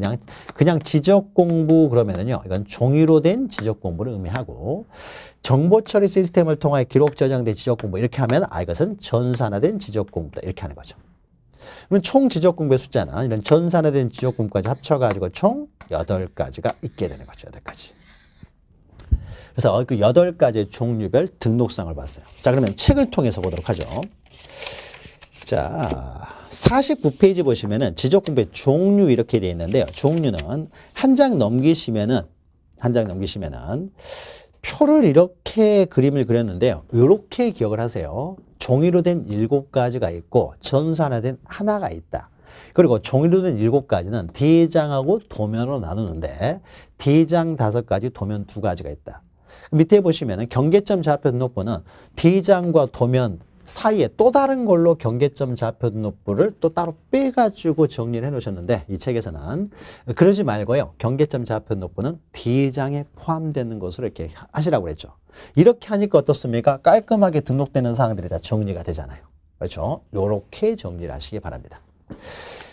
그냥 지적 공부 그러면은요, 이건 종이로 된 지적 공부를 의미하고, 정보 처리 시스템을 통하여 기록 저장된 지적 공부 이렇게 하면 이것은 전산화된 지적 공부다 이렇게 하는 거죠. 그러면 총 지적 공부의 숫자는 이런 전산화된 지적 공부까지 합쳐가지고 총 8가지가 있게 되는 거죠. 8가지. 그래서 그 8가지의 종류별 등록상을 봤어요. 자, 그러면 책을 통해서 보도록 하죠. 자, 49페이지 보시면은 지적 공부의 종류 이렇게 되어 있는데요. 종류는 한 장 넘기시면은 표를 이렇게 그림을 그렸는데요. 이렇게 기억을 하세요. 종이로 된 7가지가 있고 전산화된 하나가 있다. 그리고 종이로 된 7가지는 대장하고 도면으로 나누는데 대장 5가지, 도면 2가지가 있다. 밑에 보시면 경계점 좌표 등록부는 대장과 도면 사이에 또 다른 걸로 경계점 좌표 등록부를 또 따로 빼가지고 정리를 해 놓으셨는데 이 책에서는 그러지 말고요. 경계점 좌표 등록부는 대장에 포함되는 것으로 이렇게 하시라고 그랬죠. 이렇게 하니까 어떻습니까? 깔끔하게 등록되는 사항들이 다 정리가 되잖아요. 그렇죠? 이렇게 정리를 하시기 바랍니다.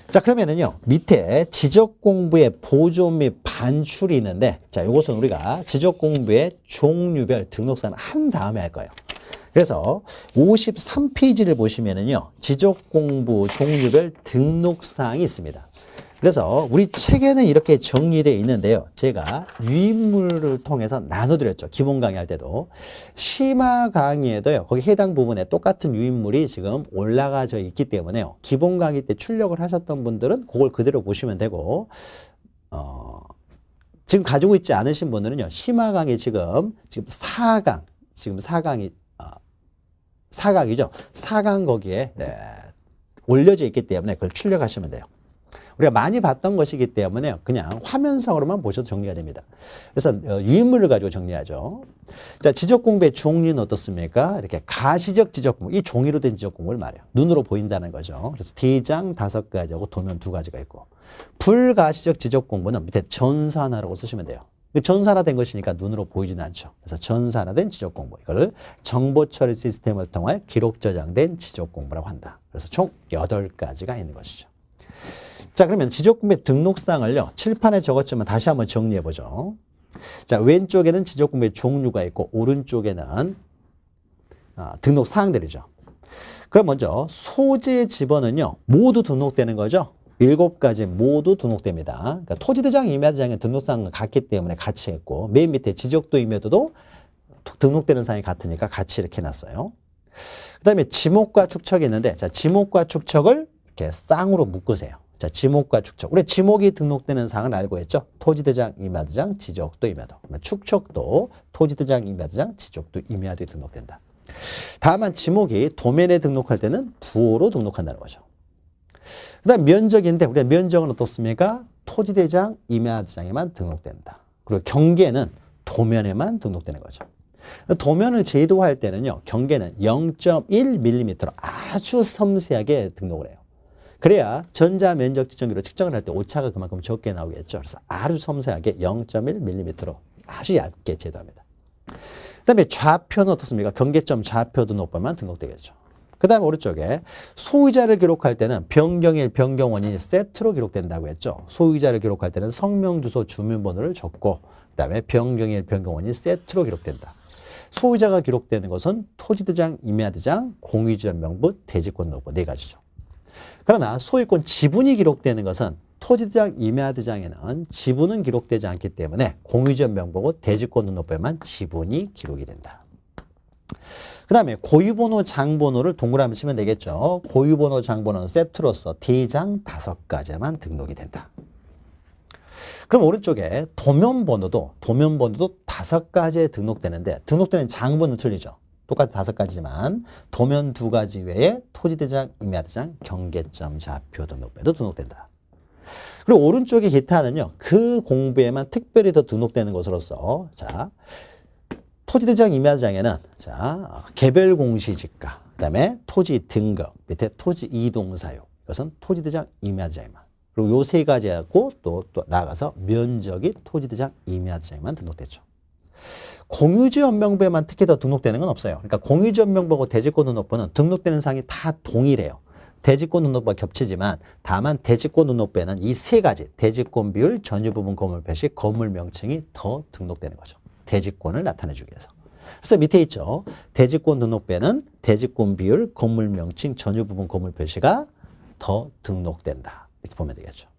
자, 그러면은요, 밑에 지적 공부의 보존 및 반출이 있는데, 자, 이것은 우리가 지적 공부의 종류별 등록사는 한 다음에 할 거예요. 그래서 53페이지를 보시면은요, 지적 공부 종류별 등록사항이 있습니다. 그래서 우리 책에는 이렇게 정리되어 있는데요. 제가 유인물을 통해서 나눠드렸죠. 기본 강의할 때도. 심화 강의에도요. 거기 해당 부분에 똑같은 유인물이 지금 올라가져 있기 때문에요. 기본 강의 때 출력을 하셨던 분들은 그걸 그대로 보시면 되고 지금 가지고 있지 않으신 분들은요. 심화 강의 지금 4강, 지금 4강이 4강이죠. 4강 거기에 올려져 있기 때문에 그걸 출력하시면 돼요. 우리가 많이 봤던 것이기 때문에 그냥 화면상으로만 보셔도 정리가 됩니다. 그래서 유인물을 가지고 정리하죠. 자, 지적 공부의 종류는 어떻습니까? 이렇게 가시적 지적 공부, 이 종이로 된 지적 공부를 말해요. 눈으로 보인다는 거죠. 그래서 대장 5가지하고 도면 2가지가 있고, 불가시적 지적 공부는 밑에 전산화라고 쓰시면 돼요. 전산화된 것이니까 눈으로 보이지는 않죠. 그래서 전산화된 지적 공부, 이걸 정보 처리 시스템을 통해 기록 저장된 지적 공부라고 한다. 그래서 총 8가지가 있는 것이죠. 자, 그러면 지적 공부의 등록사항을요, 칠판에 적었지만 다시 한번 정리해 보죠. 자, 왼쪽에는 지적 공부의 종류가 있고, 오른쪽에는 등록 사항들이죠. 그럼 먼저 소재 지번은요, 모두 등록되는 거죠. 7가지 모두 등록됩니다. 그러니까 토지대장, 임야대장의 등록사항은 같기 때문에 같이 했고, 맨 밑에 지적도, 임야도도 등록되는 사항이 같으니까 같이 이렇게 해놨어요. 그 다음에 지목과 축척이 있는데, 자, 지목과 축척을 이렇게 쌍으로 묶으세요. 자, 지목과 축척. 우리 지목이 등록되는 사항은 알고 있죠? 토지대장, 임야대장, 지적도, 임야도. 축척도 토지대장, 임야대장, 지적도, 임야도에 등록된다. 다만 지목이 도면에 등록할 때는 부호로 등록한다는 거죠. 그 다음 면적인데 우리가 면적은 어떻습니까? 토지대장, 임야대장에만 등록된다. 그리고 경계는 도면에만 등록되는 거죠. 도면을 제도할 때는요. 경계는 0.1mm로 아주 섬세하게 등록을 해요. 그래야 전자면적 지정기로 측정을 할 때 오차가 그만큼 적게 나오겠죠. 그래서 아주 섬세하게 0.1mm로 아주 얇게 제도합니다. 그 다음에 좌표는 어떻습니까? 경계점 좌표 등록번만 등록되겠죠. 그 다음에 오른쪽에 소유자를 기록할 때는 변경일, 변경 원인이 세트로 기록된다고 했죠. 소유자를 기록할 때는 성명, 주소, 주민번호를 적고 그 다음에 변경일, 변경 원인이 세트로 기록된다. 소유자가 기록되는 것은 토지대장, 임야대장, 공유지역 명부, 대지권 등록부 네 가지죠. 그러나 소유권 지분이 기록되는 것은 토지대장, 임야대장에는 지분은 기록되지 않기 때문에 공유지역 명부고 대지권 등록부에만 지분이 기록이 된다. 그 다음에 고유번호, 장번호를 동그라미 치면 되겠죠. 고유번호, 장번호는 세트로서 대장 5가지만 등록이 된다. 그럼 오른쪽에 도면번호도 5가지에 등록되는데 등록되는 장번호는 틀리죠. 똑같이 5가지지만 도면 2가지 외에 토지대장, 임야대장, 경계점, 좌표 등록부에도 등록된다. 그리고 오른쪽에 기타는요. 그 공부에만 특별히 더 등록되는 것으로서 자 토지대장, 임야대장에는 자 개별 공시지가, 그다음에 토지 등급, 밑에 토지 이동 사유, 이것은 토지대장, 임야대장에만. 그리고 요 3가지 갖고 또 나아가서 면적이 토지대장, 임야대장에만 등록되죠. 공유지연명부에만 특히 더 등록되는 건 없어요. 그러니까 공유지연명부하고 대지권 등록부는 등록되는 사항이 다 동일해요. 대지권 등록부가 겹치지만 다만 대지권 등록부에는 이 3가지 대지권 비율, 전유부분 건물 표시, 건물 명칭이 더 등록되는 거죠. 대지권을 나타내주기 위해서. 그래서 밑에 있죠. 대지권 등록부에는 대지권 비율, 건물 명칭, 전유부분 건물 표시가 더 등록된다. 이렇게 보면 되겠죠.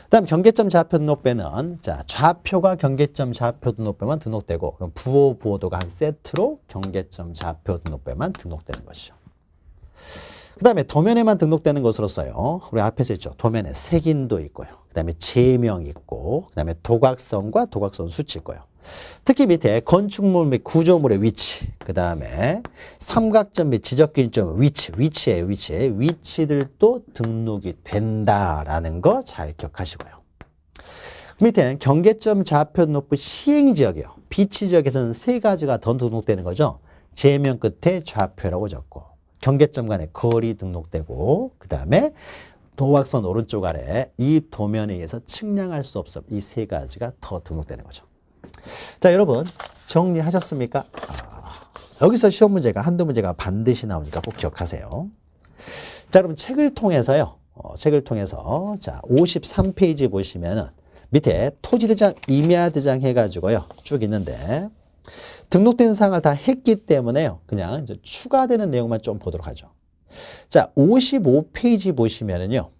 그다음 경계점 좌표 등록부에는 자 좌표가 경계점 좌표 등록부에만 등록되고 그럼 부호, 부호도가 한 세트로 경계점 좌표 등록부에만 등록되는 것이죠. 그 다음에 도면에만 등록되는 것으로서요. 우리 앞에서 있죠. 도면에 색인도 있고요. 그 다음에 제명 있고 그 다음에 도각선과 도각선 수치 있고요. 특히 밑에 건축물 및 구조물의 위치, 그 다음에 삼각점 및 지적기준점 위치들도 등록이 된다라는 거 잘 기억하시고요. 밑에는 경계점 좌표 등록부 시행지역이요. 비치지역에서는 3가지가 더 등록되는 거죠. 제명 끝에 좌표라고 적고 경계점 간의 거리 등록되고 그 다음에 도각선 오른쪽 아래 이 도면에 의해서 측량할 수 없음 이 3가지가 더 등록되는 거죠. 자, 여러분 정리하셨습니까? 여기서 시험 문제가 한두 문제가 반드시 나오니까 꼭 기억하세요. 자, 여러분 책을 통해서요. 자 53페이지 보시면은 밑에 토지대장, 임야대장 해가지고요 쭉 있는데 등록된 사항을 다 했기 때문에요. 그냥 이제 추가되는 내용만 좀 보도록 하죠. 자, 55페이지 보시면은요.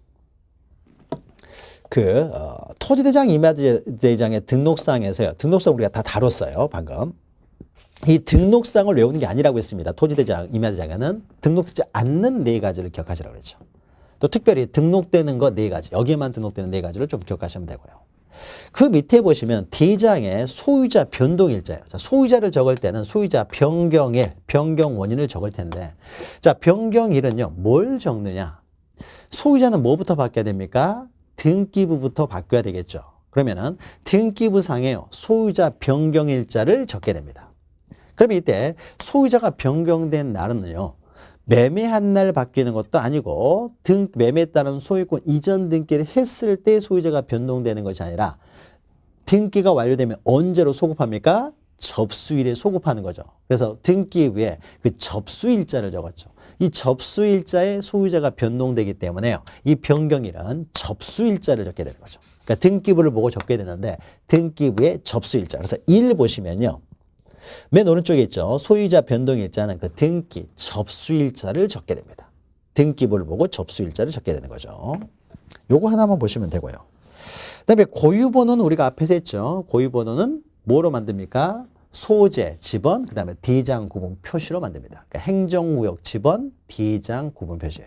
토지대장, 임야대장의 등록사항에서요. 등록사항 우리가 다 다뤘어요. 방금. 이 등록사항을 외우는 게 아니라고 했습니다. 토지대장, 임야대장에는 등록되지 않는 4가지를 기억하시라고 그랬죠. 또 특별히 등록되는 거 4가지, 여기에만 등록되는 4가지를 좀 기억하시면 되고요. 그 밑에 보시면 대장의 소유자 변동일자예요. 자, 소유자를 적을 때는 소유자 변경일, 변경 원인을 적을 텐데 자, 변경일은요. 뭘 적느냐? 소유자는 뭐부터 바뀌어야 됩니까? 등기부부터 바뀌어야 되겠죠. 그러면은 등기부상에요. 소유자 변경일자를 적게 됩니다. 그러면 이때 소유자가 변경된 날은요. 매매한 날 바뀌는 것도 아니고 매매에 따른 소유권 이전 등기를 했을 때 소유자가 변동되는 것이 아니라 등기가 완료되면 언제로 소급합니까? 접수일에 소급하는 거죠. 그래서 등기 위에 그 접수일자를 적었죠. 이 접수일자에 소유자가 변동되기 때문에요. 이 변경일은 접수일자를 적게 되는 거죠. 그러니까 등기부를 보고 적게 되는데 등기부에 접수일자. 그래서 1 보시면요. 맨 오른쪽에 있죠. 소유자 변동일자는 그 등기, 접수일자를 적게 됩니다. 등기부를 보고 접수일자를 적게 되는 거죠. 요거 하나만 보시면 되고요. 그 다음에 고유번호는 우리가 앞에서 했죠. 고유번호는 뭐로 만듭니까? 소재, 지번, 그 다음에 대장 구분 표시로 만듭니다. 그러니까 행정구역 지번, 대장 구분 표시.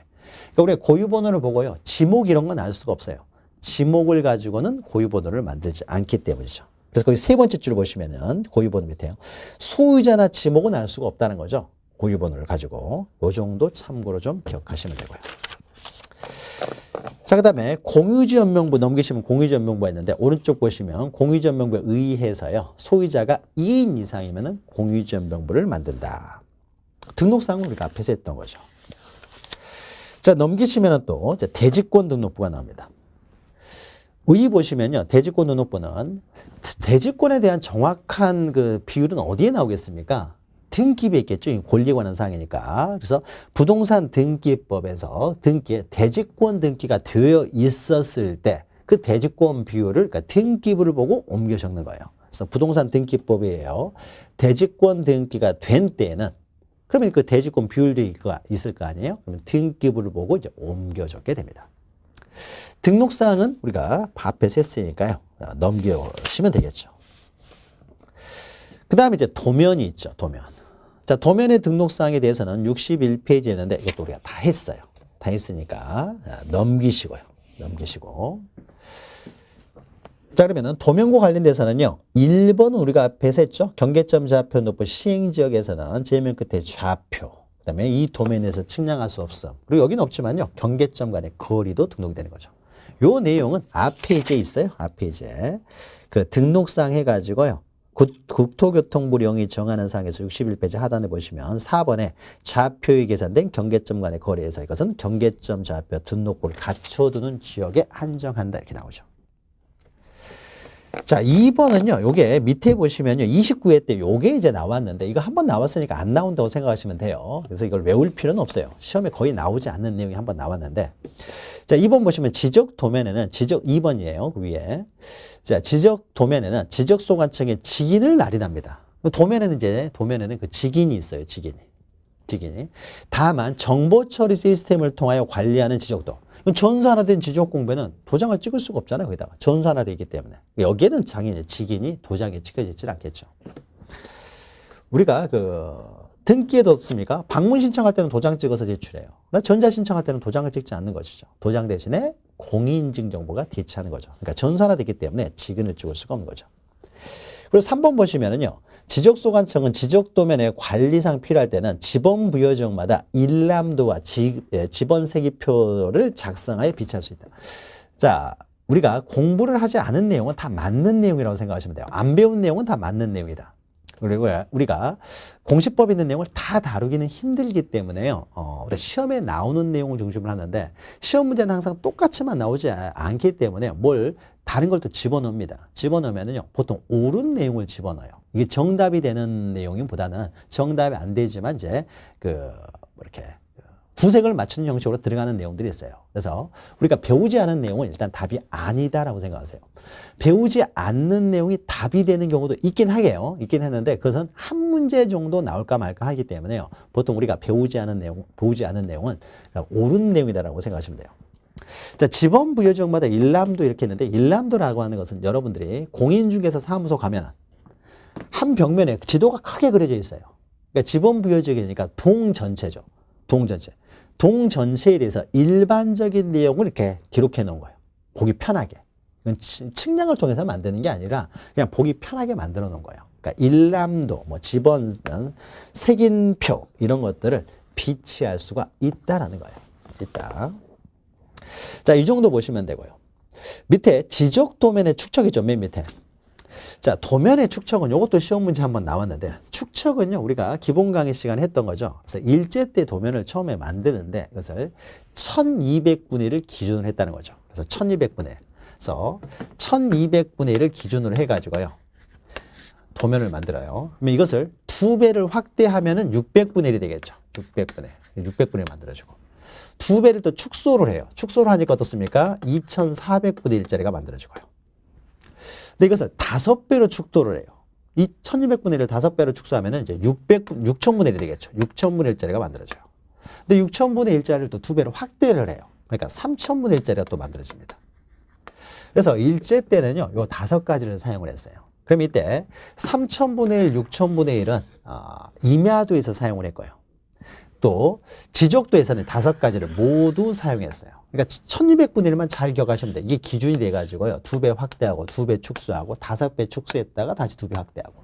그러니까 우리가 고유번호를 보고요. 지목 이런 건 알 수가 없어요. 지목을 가지고는 고유번호를 만들지 않기 때문이죠. 그래서 거기 3번째 줄을 보시면은 고유번호 밑에요. 소유자나 지목은 알 수가 없다는 거죠. 고유번호를 가지고 요 정도 참고로 좀 기억하시면 되고요. 자, 그 다음에 공유지연명부 넘기시면 공유지연명부가 있는데 오른쪽 보시면 공유지연명부에 의해서요. 소유자가 2인 이상이면 공유지연명부를 만든다. 등록사항은 우리가 앞에서 했던 거죠. 자, 넘기시면 또 이제 대지권 등록부가 나옵니다. 의 보시면요. 대지권 등록부는 대지권에 대한 정확한 그 비율은 어디에 나오겠습니까? 등기부에 있겠죠. 권리에 관한 사항이니까. 그래서 부동산 등기법에서 등기에 대지권 등기가 되어 있었을 때 그 대지권 비율을 그러니까 등기부를 보고 옮겨 적는 거예요. 그래서 부동산 등기법이에요. 대지권 등기가 된 때에는 그러면 그 대지권 비율도 있을 거 아니에요? 그러면 등기부를 보고 이제 옮겨 적게 됩니다. 등록사항은 우리가 앞에서 했으니까요. 넘기시면 되겠죠. 그 다음에 이제 도면이 있죠. 도면. 자, 도면의 등록사항에 대해서는 61페이지에 있는데 이것도 우리가 다 했어요. 다 했으니까 넘기시고요. 넘기시고. 자, 그러면은 도면과 관련돼서는요. 1번은 우리가 앞에서 했죠. 경계점 좌표 높은 시행지역에서는 제면 끝에 좌표. 그 다음에 이 도면에서 측량할 수 없음. 그리고 여기는 없지만요. 경계점 간의 거리도 등록이 되는 거죠. 요 내용은 앞페이지에 있어요. 앞페이지에. 그 등록사항 해가지고요. 국토교통부 령이 정하는 사항에서 61페이지 하단에 보시면 4번에 좌표에 계산된 경계점 간의 거리에서 이것은 경계점 좌표 등록부를 갖춰두는 지역에 한정한다. 이렇게 나오죠. 자, 2번은요, 요게 밑에 보시면요, 29회 때 요게 이제 나왔는데, 이거 한번 나왔으니까 안 나온다고 생각하시면 돼요. 그래서 이걸 외울 필요는 없어요. 시험에 거의 나오지 않는 내용이 한번 나왔는데, 자, 2번 보시면 지적 도면에는, 지적 2번이에요, 그 위에. 자, 지적 도면에는 지적소관청의 직인을 날인합니다. 도면에는 그 직인이 있어요, 직인이. 다만, 정보처리 시스템을 통하여 관리하는 지적도. 전수 하나 된 지적 공부에는 도장을 찍을 수가 없잖아요. 거기다가 전수 하나 되기 때문에 여기에는 직인이 도장에 찍혀지질 않겠죠. 우리가 그 등기에 뒀습니까? 방문 신청할 때는 도장 찍어서 제출해요. 전자 신청할 때는 도장을 찍지 않는 것이죠. 도장 대신에 공인인증 정보가 대체하는 거죠. 그러니까 전수 하나 되기 때문에 직인을 찍을 수가 없는 거죠. 그리고 3번 보시면은요. 지적소관청은 지적도면의 관리상 필요할 때는 지번부여지역마다 일람도와 지번세기표를 작성하여 비치할 수 있다. 자, 우리가 공부를 하지 않은 내용은 다 맞는 내용이라고 생각하시면 돼요. 안 배운 내용은 다 맞는 내용이다. 그리고 우리가 공시법에 있는 내용을 다 다루기는 힘들기 때문에요. 우리가 시험에 나오는 내용을 중심으로 하는데 시험 문제는 항상 똑같이만 나오지 않기 때문에 뭘 다른 걸 또 집어넣습니다. 집어넣으면은요, 보통 옳은 내용을 집어넣어요. 이게 정답이 되는 내용보다는 정답이 안 되지만 이제 이렇게 구색을 맞추는 형식으로 들어가는 내용들이 있어요. 그래서 우리가 배우지 않은 내용은 일단 답이 아니다라고 생각하세요. 배우지 않는 내용이 답이 되는 경우도 있긴 하게요. 있긴 했는데 그것은 한 문제 정도 나올까 말까 하기 때문에요. 보통 우리가 배우지 않은 내용은 옳은 내용이다라고 생각하시면 돼요. 자, 지번부여지역마다 일람도 이렇게 있는데 일람도라고 하는 것은 여러분들이 공인중개사 사무소 가면 한 벽면에 지도가 크게 그려져 있어요. 그러니까 지번부여지역이니까 동 전체죠. 동 전체에 대해서 일반적인 내용을 이렇게 기록해 놓은 거예요. 보기 편하게. 이건 측량을 통해서 만드는 게 아니라 그냥 보기 편하게 만들어 놓은 거예요. 그러니까 일람도, 지번, 색인표 이런 것들을 비치할 수가 있다라는 거예요. 있다. 자, 이 정도 보시면 되고요. 밑에 지적 도면의 축척이죠. 맨 밑에. 자, 도면의 축척은 이것도 시험 문제 한번 나왔는데 축척은요, 우리가 기본 강의 시간에 했던 거죠. 그래서 일제 때 도면을 처음에 만드는데 이것을 1200분의 1을 기준으로 했다는 거죠. 그래서 1200분의 1. 그래서 1200분의 1을 기준으로 해가지고요. 도면을 만들어요. 그러면 이것을 2배를 확대하면은 600분의 1이 되겠죠. 600분의 600분의 1 만들어주고. 2배를 또 축소를 해요. 축소를 하니까 어떻습니까? 2400분의 1짜리가 만들어지고요. 근데 이것을 5배로 축소를 해요. 이 1200분의 1을 5배로 축소하면 이제 6000분의 1이 되겠죠. 6000분의 1짜리가 만들어져요. 근데 6000분의 1짜리를 또 2배로 확대를 해요. 그러니까 3000분의 1짜리가 또 만들어집니다. 그래서 일제 때는요, 요 5가지를 사용을 했어요. 그럼 이때 3000분의 1, 6000분의 1은 임야도에서 사용을 했고요. 또 지적도에서는 5가지를 모두 사용했어요. 그러니까 1200분의 1만 잘 기억하시면 돼요. 이게 기준이 돼가지고요. 2배 확대하고 2배 축소하고 5배 축소했다가 다시 2배 확대하고.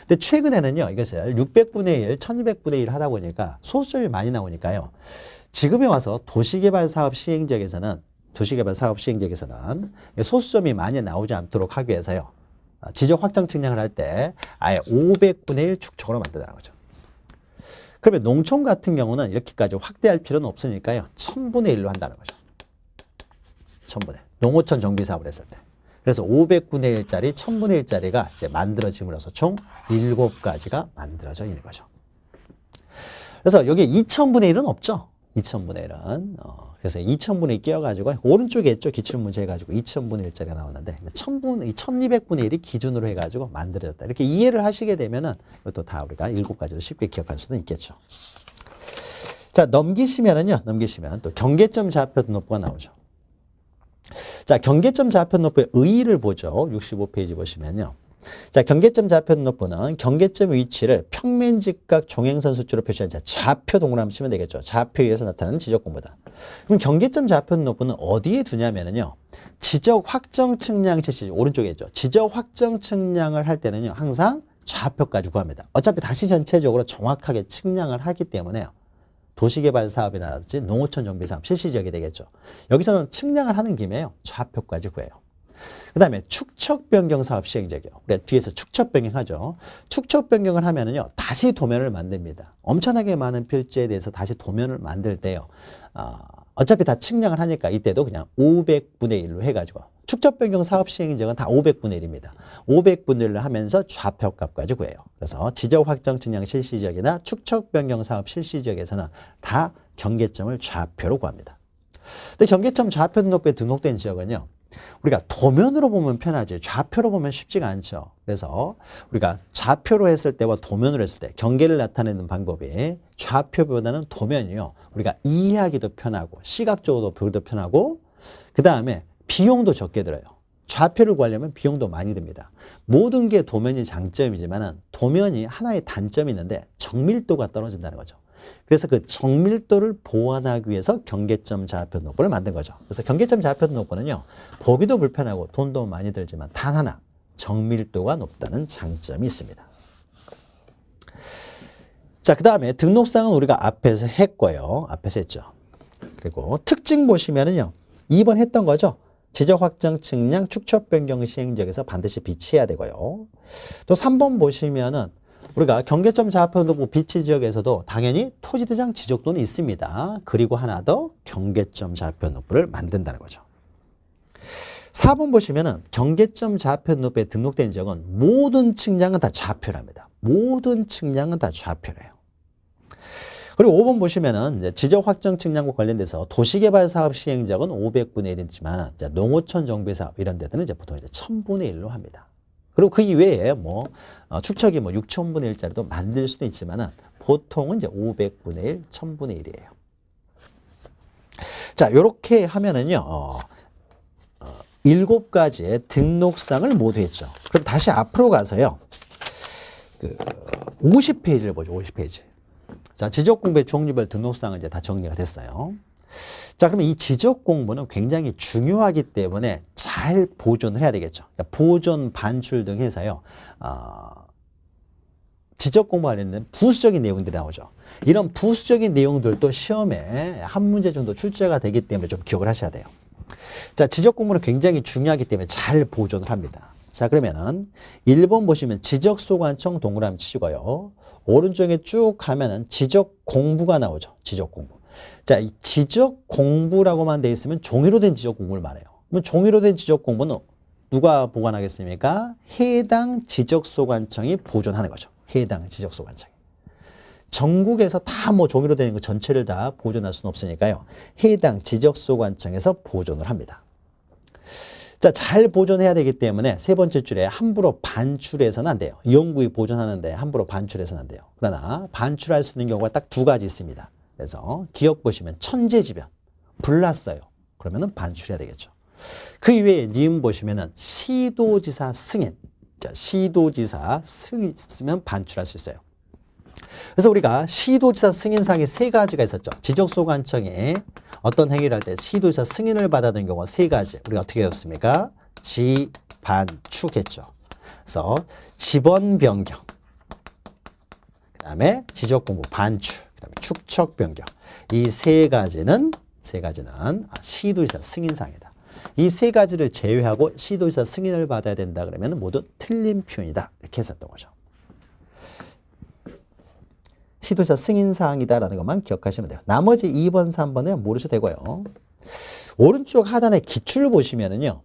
근데 최근에는요, 이것을 600분의 1, 1200분의 1 하다 보니까 소수점이 많이 나오니까요. 지금에 와서 도시개발 사업 시행 지역에서는 소수점이 많이 나오지 않도록 하기 위해서요. 지적 확장 측량을 할 때 아예 500분의 1 축척으로 만든다는 거죠. 그러면 농촌 같은 경우는 이렇게까지 확대할 필요는 없으니까요. 1000분의 1로 한다는 거죠. 1000분의 1. 농어촌 정비 사업을 했을 때. 그래서 500분의 1짜리, 1000분의 1짜리가 이제 만들어짐으로써 총 7가지가 만들어져 있는 거죠. 그래서 여기 2000분의 1은 없죠. 2000분의 1은. 그래서 2000분의 1 끼워가지고 오른쪽에 있죠. 기출문제 해가지고 2000분의 1짜리가 나왔는데 1200분의 1이 기준으로 해가지고 만들어졌다. 이렇게 이해를 하시게 되면은 이것도 다 우리가 7가지로 쉽게 기억할 수도 있겠죠. 자, 넘기시면 또 경계점 좌표 등록부가 나오죠. 자, 경계점 좌표 등록부의 의의를 보죠. 65페이지 보시면요. 자, 경계점 좌표 등록부는 경계점 위치를 평면 직각 종행선 수치로 표시한 좌표 동그라미 치면 되겠죠. 좌표에 의해서 나타나는 지적 공부다. 그럼 경계점 좌표 등록부는 어디에 두냐면은요. 지적 확정 측량 실시 오른쪽에 있죠. 지적 확정 측량을 할 때는요. 항상 좌표까지 구합니다. 어차피 다시 전체적으로 정확하게 측량을 하기 때문에요. 도시개발 사업이라든지 농어촌 정비 사업 실시지역이 되겠죠. 여기서는 측량을 하는 김에요. 좌표까지 구해요. 그 다음에 축척 변경 사업 시행지역이요. 우리가 뒤에서 축척 변경하죠. 축척 변경을 하면은요, 다시 도면을 만듭니다. 엄청나게 많은 필지에 대해서 다시 도면을 만들 때요. 어차피 다 측량을 하니까 이때도 그냥 500분의 1로 해가지고 축척 변경 사업 시행지역은 다 500분의 1입니다. 500분의 1을 하면서 좌표값까지 구해요. 그래서 지적 확정 측량 실시지역이나 축척 변경 사업 실시지역에서는 다 경계점을 좌표로 구합니다. 근데 경계점 좌표 등록부에 등록된 지역은요. 우리가 도면으로 보면 편하지 좌표로 보면 쉽지가 않죠. 그래서 우리가 좌표로 했을 때와 도면으로 했을 때 경계를 나타내는 방법이 좌표보다는 도면이요. 우리가 이해하기도 편하고 시각적으로 보기도 편하고 그 다음에 비용도 적게 들어요. 좌표를 구하려면 비용도 많이 듭니다. 모든 게 도면이 장점이지만 도면이 하나의 단점이 있는데 정밀도가 떨어진다는 거죠. 그래서 그 정밀도를 보완하기 위해서 경계점 좌표 등록부를 만든 거죠. 그래서 경계점 좌표 등록부는요. 보기도 불편하고 돈도 많이 들지만 단 하나 정밀도가 높다는 장점이 있습니다. 자, 그 다음에 등록사항은 우리가 앞에서 했고요. 앞에서 했죠. 그리고 특징 보시면은요. 2번 했던 거죠. 지적 확정 측량 축척 변경 시행지역에서 반드시 비치해야 되고요. 또 3번 보시면은 우리가 경계점 좌표 등록부 비치 지역에서도 당연히 토지대장 지적도는 있습니다. 그리고 하나 더 경계점 좌표 등록부를 만든다는 거죠. 4번 보시면은 경계점 좌표 등록부에 등록된 지역은 모든 측량은 다 좌표랍니다. 모든 측량은 다 좌표래요. 그리고 5번 보시면은 이제 지적 확정 측량과 관련돼서 도시개발 사업 시행 지역은 500분의 1이지만 농어촌 정비 사업 이런 데들은 이제 보통 이제 1000분의 1로 합니다. 그리고 그 이외에 축척이 6000분의 1짜리도 만들 수도 있지만은 보통은 이제 500분의 1, 1000분의 1이에요. 자, 요렇게 하면은요, 7가지의 등록사항을 모두 했죠. 그럼 다시 앞으로 가서요, 50페이지를 보죠, 50페이지. 자, 지적 공부의 종류별 등록사항은 이제 다 정리가 됐어요. 자, 그러면 이 지적 공부는 굉장히 중요하기 때문에 잘 보존을 해야 되겠죠. 그러니까 보존, 반출 등 해서요. 지적 공부 관련된 부수적인 내용들이 나오죠. 이런 부수적인 내용들도 시험에 한 문제 정도 출제가 되기 때문에 좀 기억을 하셔야 돼요. 자, 지적 공부는 굉장히 중요하기 때문에 잘 보존을 합니다. 자, 그러면은 1번 보시면 지적 소관청 동그라미 치시고요. 오른쪽에 쭉 가면은 지적 공부가 나오죠. 지적 공부. 자, 이 지적 공부라고만 돼 있으면 종이로 된 지적 공부를 말해요. 그러면 종이로 된 지적 공부는 누가 보관하겠습니까? 해당 지적소관청이 보존하는 거죠. 해당 지적소관청이. 전국에서 다 종이로 되는 거 전체를 다 보존할 수는 없으니까요. 해당 지적소관청에서 보존을 합니다. 자, 잘 보존해야 되기 때문에 세 번째 줄에 함부로 반출해서는 안 돼요. 연구에 보존하는데 함부로 반출해서는 안 돼요. 그러나 반출할 수 있는 경우가 딱 2가지 있습니다. 그래서 기억 보시면 천재지변, 불났어요. 그러면은 반출해야 되겠죠. 그 이외에 니은 보시면은 시도지사 승인, 자, 시도지사 승인 쓰면 반출할 수 있어요. 그래서 우리가 시도지사 승인사항이 3가지가 있었죠. 지적소관청이 어떤 행위를 할 때 시도지사 승인을 받아야 경우가 3가지. 우리가 어떻게 했습니까? 지반축했죠. 그래서 지번 변경, 그다음에 지적공부 반출, 그다음에 축척 변경. 이 세 가지는 시도지사 승인사항이다. 이 세 가지를 제외하고 시도지사 승인을 받아야 된다 그러면 모두 틀린 표현이다. 이렇게 했었던 거죠. 시도지사 승인사항이다라는 것만 기억하시면 돼요. 나머지 2번, 3번은 모르셔도 되고요. 오른쪽 하단에 기출을 보시면은요.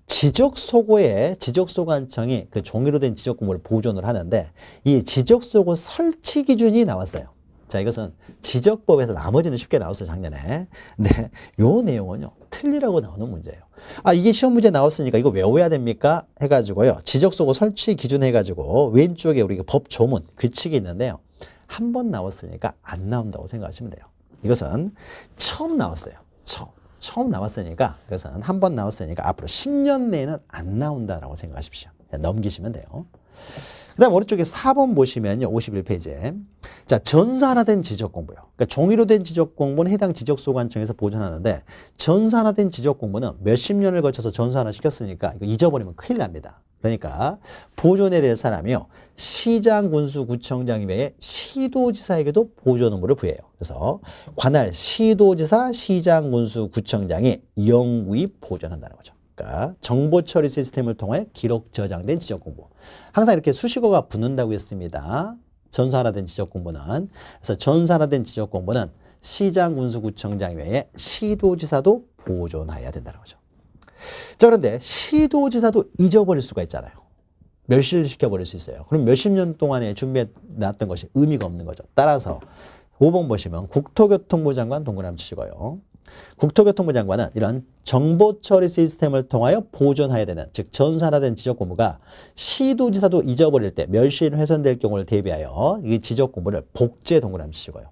지적소고관청이 그 종이로 된 지적공고를 보존을 하는데 이 지적소고 설치 기준이 나왔어요. 자, 이것은 지적법에서 나머지는 쉽게 나왔어요, 작년에. 근데 요 내용은요, 틀리라고 나오는 문제예요. 아, 이게 시험 문제 나왔으니까 이거 외워야 됩니까? 해가지고요, 지적소고 설치 기준 해가지고 왼쪽에 우리 법 조문, 규칙이 있는데요. 한 번 나왔으니까 안 나온다고 생각하시면 돼요. 이것은 처음 나왔어요. 처음 나왔으니까, 이것은 한 번 나왔으니까 앞으로 10년 내에는 안 나온다라고 생각하십시오. 넘기시면 돼요. 그 다음 오른쪽에 4번 보시면요. 51페이지에. 자, 전산화된 지적공부요. 그러니까 종이로 된 지적공부는 해당 지적소관청에서 보존하는데 전산화된 지적공부는 몇십 년을 거쳐서 전산화 시켰으니까 이거 잊어버리면 큰일 납니다. 그러니까 보존해야 될 사람이요. 시장, 군수, 구청장 외에 시도지사에게도 보존 의무를 부여해요. 그래서 관할 시도지사, 시장, 군수, 구청장이 영구히 보존한다는 거죠. 그러니까 정보 처리 시스템을 통해 기록 저장된 지적 공부. 항상 이렇게 수식어가 붙는다고 했습니다. 전산화된 지적 공부는. 그래서 전산화된 지적 공부는 시장, 군수, 구청장 외에 시도지사도 보존해야 된다는 거죠. 자, 그런데 시도지사도 잊어버릴 수가 있잖아요. 멸실 시켜버릴 수 있어요. 그럼 몇십 년 동안에 준비해 놨던 것이 의미가 없는 거죠. 따라서 5번 보시면 국토교통부 장관 동그라미 치시고요. 국토교통부 장관은 이런 정보처리 시스템을 통하여 보존해야 되는, 즉 전산화된 지적공부가 시도지사도 잊어버릴 때 멸실 훼손될 경우를 대비하여 이 지적공부를 복제 동그라미 치시고요.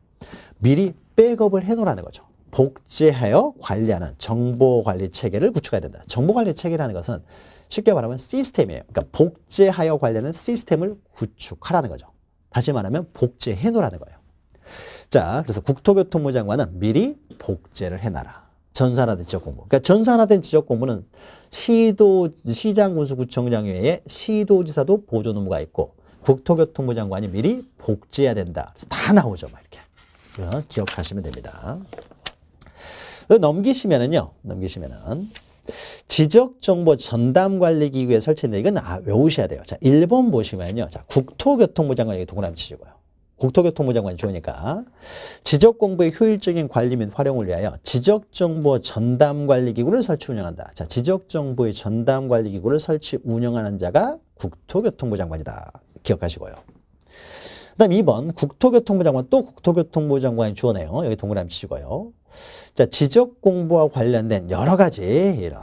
미리 백업을 해놓으라는 거죠. 복제하여 관리하는 정보관리 체계를 구축해야 된다. 정보관리 체계라는 것은 쉽게 말하면 시스템이에요. 그러니까 복제하여 관리하는 시스템을 구축하라는 거죠. 다시 말하면 복제해 놓으라는 거예요. 자, 그래서 국토교통부 장관은 미리 복제를 해놔라. 전산화된 지적공부. 그러니까 전산화된 지적공부는 시장, 군수, 구청장 외에 시도지사도 보존 의무가 있고 국토교통부 장관이 미리 복제해야 된다. 그래서 다 나오죠, 막 이렇게. 기억하시면 됩니다. 넘기시면은 지적정보 전담관리기구에 설치인데 이건 외우셔야 돼요. 자, 1번 보시면요. 자, 국토교통부 장관이 동그라미 치시고요. 국토교통부 장관이 주어니까 지적공부의 효율적인 관리 및 활용을 위하여 지적정보 전담관리기구를 설치 운영한다. 자, 지적정보의 전담관리기구를 설치 운영하는 자가 국토교통부 장관이다. 기억하시고요. 그 다음 2번 국토교통부 장관, 또 국토교통부 장관이 주어네요. 여기 동그라미 치시고요. 자, 지적공부와 관련된 여러 가지 이런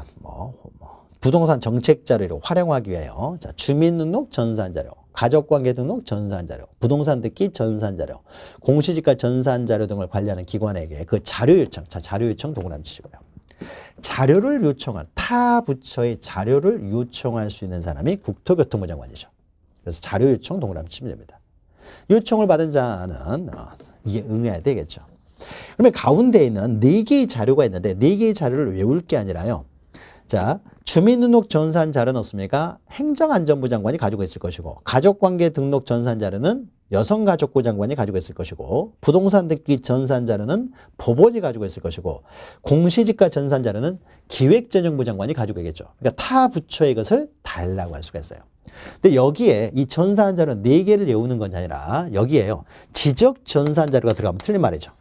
부동산 정책 자료를 활용하기 위하여 자, 주민등록 전산 자료, 가족관계 등록 전산 자료, 부동산 등기 전산 자료, 공시지가 전산 자료 등을 관리하는 기관에게 그 자료 요청, 자, 자료 요청 동그라미 치시고요. 자료를 요청할, 타 부처의 자료를 요청할 수 있는 사람이 국토교통부 장관이죠. 그래서 자료 요청 동그라미 치면 됩니다. 요청을 받은 자는 이게 응해야 되겠죠. 그러면 가운데 있는 4개의 자료가 있는데 4개의 자료를 외울 게 아니라요. 자, 주민등록 전산 자료는 없습니까? 행정안전부 장관이 가지고 있을 것이고, 가족관계 등록 전산 자료는 여성가족부 장관이 가지고 있을 것이고, 부동산 등기 전산 자료는 법원이 가지고 있을 것이고, 공시지가 전산 자료는 기획재정부 장관이 가지고 있겠죠. 그러니까 타 부처의 것을 달라고 할 수가 있어요. 근데 여기에 이 전산 자료 4개를 외우는 건 아니라 여기에요. 지적 전산 자료가 들어가면 틀린 말이죠.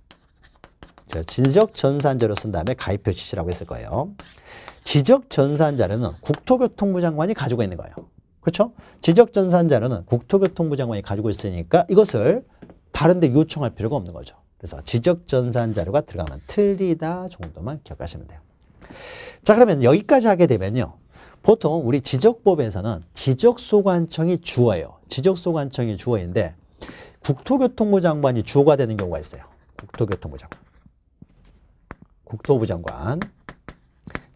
지적 전산 자료 쓴 다음에 가입표 지시라고 했을 거예요. 지적 전산 자료는 국토교통부 장관이 가지고 있는 거예요. 그렇죠? 지적 전산 자료는 국토교통부 장관이 가지고 있으니까 이것을 다른 데 요청할 필요가 없는 거죠. 그래서 지적 전산 자료가 들어가면 틀리다 정도만 기억하시면 돼요. 자, 그러면 여기까지 하게 되면요. 보통 우리 지적법에서는 지적소관청이 주어예요. 지적소관청이 주어인데 국토교통부 장관이 주어가 되는 경우가 있어요. 국토교통부 장관. 국토부 장관.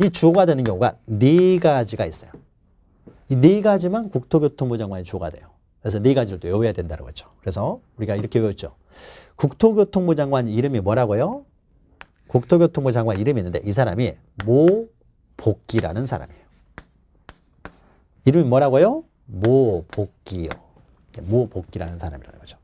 이 주어가 되는 경우가 4가지가 있어요. 이 4가지만 국토교통부 장관이 주어가 돼요. 그래서 4가지를 또 외워야 된다는 거죠. 그래서 우리가 이렇게 외웠죠. 국토교통부 장관 이름이 뭐라고요? 국토교통부 장관 이름이 있는데 이 사람이 모복기라는 사람이에요. 이름이 뭐라고요? 모복기요. 모복기라는 사람이라는 거죠.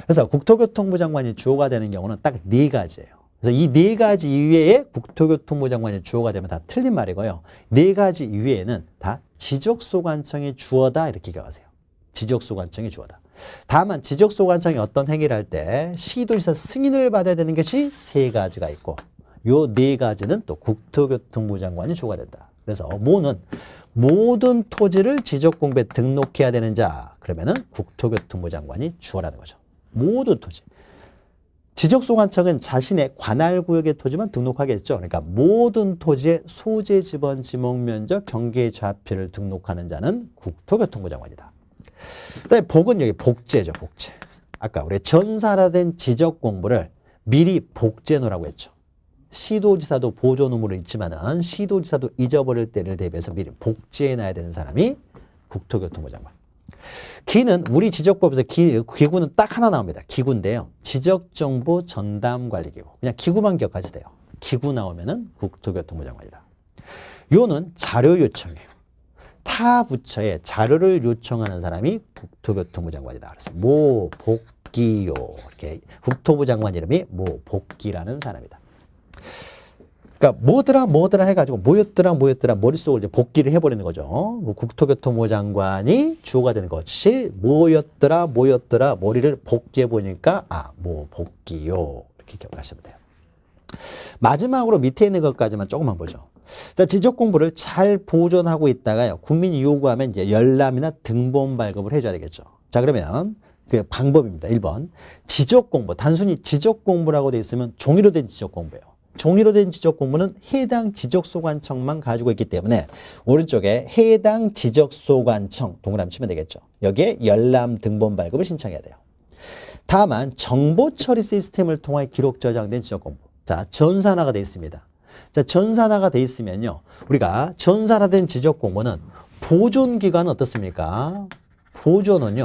그래서 국토교통부 장관이 주어가 되는 경우는 딱 4가지예요. 그래서 이 4가지 이외에 국토교통부 장관이 주어가 되면 다 틀린 말이고요. 4가지 이외에는 다 지적소관청이 주어다 이렇게 기억하세요. 지적소관청이 주어다. 다만 지적소관청이 어떤 행위를 할 때 시도지사 승인을 받아야 되는 것이 3가지가 있고 요 4가지는 또 국토교통부 장관이 주어가 된다. 그래서 모는 모든 토지를 지적공부에 등록해야 되는 자 그러면은 국토교통부 장관이 주어라는 거죠. 모든 토지. 지적소관청은 자신의 관할구역의 토지만 등록하겠죠. 그러니까 모든 토지의 소재, 지번, 지목, 면적, 경계, 좌표를 등록하는 자는 국토교통부 장관이다. 그다음에 복은 여기 복제죠. 복제. 아까 우리 전산화된 지적공부를 미리 복제 놓으라고 했죠. 시도지사도 보존 의무를 있지만은 시도지사도 잊어버릴 때를 대비해서 미리 복제해 놔야 되는 사람이 국토교통부 장관. 기는 우리 지적법에서 기구는 딱 하나 나옵니다. 기구인데요. 지적정보 전담관리기구. 그냥 기구만 기억하셔도 돼요. 기구 나오면은 국토교통부 장관이다. 요는 자료 요청이에요. 타 부처에 자료를 요청하는 사람이 국토교통부 장관이다. 그래서 모 복기요. 이렇게 국토부 장관 이름이 모 복기라는 사람이다. 그러니까 뭐더라 해가지고 뭐였더라 머릿속을 이제 복기를 해버리는 거죠. 국토교통부 장관이 주어가 되는 것이 뭐였더라 머리를 복기해 보니까 뭐 복기요 이렇게 기억하시면 돼요. 마지막으로 밑에 있는 것까지만 조금만 보죠. 자, 지적공부를 잘 보존하고 있다가요. 국민이 요구하면 이제 열람이나 등본 발급을 해줘야 되겠죠. 자, 그러면 그 방법입니다. 1번 지적공부 단순히 지적공부라고 돼 있으면 종이로 된 지적공부예요. 종이로 된 지적공부는 해당 지적소관청만 가지고 있기 때문에 오른쪽에 해당 지적소관청 동그라미 치면 되겠죠. 여기에 열람 등본 발급을 신청해야 돼요. 다만 정보처리 시스템을 통해 기록 저장된 지적공부. 자, 전산화가 돼 있습니다. 자, 전산화가 돼 있으면요. 우리가 전산화된 지적공부는 보존기간은 어떻습니까? 보존은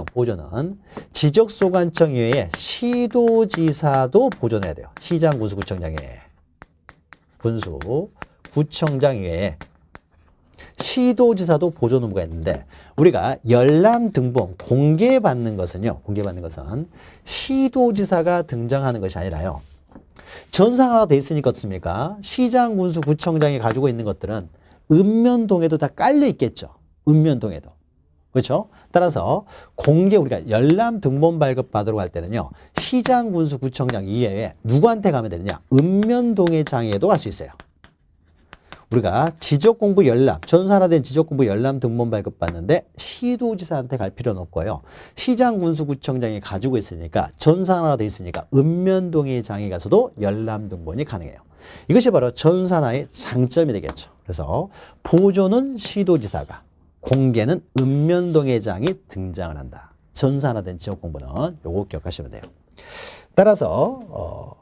지적소관청 이외에 시도지사도 보존해야 돼요. 시장, 군수, 구청장 이외에. 군수, 구청장 이외에 시도지사도 보존 의무가 있는데 우리가 열람 등본 공개받는 것은 시도지사가 등장하는 것이 아니라요. 전산화가 돼 있으니까 어떻습니까? 시장, 군수, 구청장이 가지고 있는 것들은 읍면동에도 다 깔려 있겠죠. 읍면동에도. 그렇죠? 따라서 우리가 열람 등본 발급 받으러 갈 때는요. 시장, 군수, 구청장 이외에 누구한테 가면 되느냐? 읍면동의 장에도 갈 수 있어요. 우리가 지적공부 열람, 전산화된 지적공부 열람 등본 발급 받는데 시도지사한테 갈 필요는 없고요. 시장, 군수, 구청장이 가지고 있으니까 전산화가 돼 있으니까 읍면동의 장에 가서도 열람 등본이 가능해요. 이것이 바로 전산화의 장점이 되겠죠. 그래서 보존은 시도지사가 공개는 읍면동의 장이 등장을 한다. 전산화된 지적공부는 요거 기억하시면 돼요. 따라서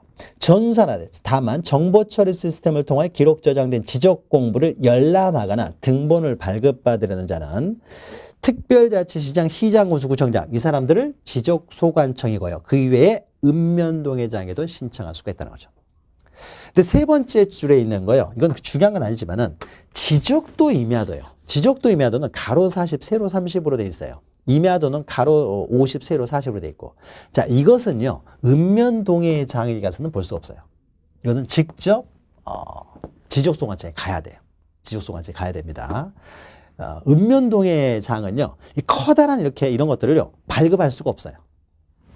다만 정보처리 시스템을 통해 기록 저장된 지적공부를 열람하거나 등본을 발급받으려는 자는 특별자치시장, 시장, 군수, 구청장 이 사람들을 지적소관청이고요. 그 이외에 읍면동의 장에도 신청할 수가 있다는 거죠. 근데 세 번째 줄에 있는 거요. 이건 중요한 건 아니지만은 지적도 임야도예요. 지적도 임야도는 가로 40, 세로 30으로 돼 있어요. 임야도는 가로 50, 세로 40으로 돼 있고. 자, 이것은요. 읍면동의 장에 가서는 볼 수 없어요. 이것은 직접 지적소관청에 가야 돼요. 지적소관청에 가야 됩니다. 읍면동의 장은요. 이 커다란 이런 것들을요. 발급할 수가 없어요.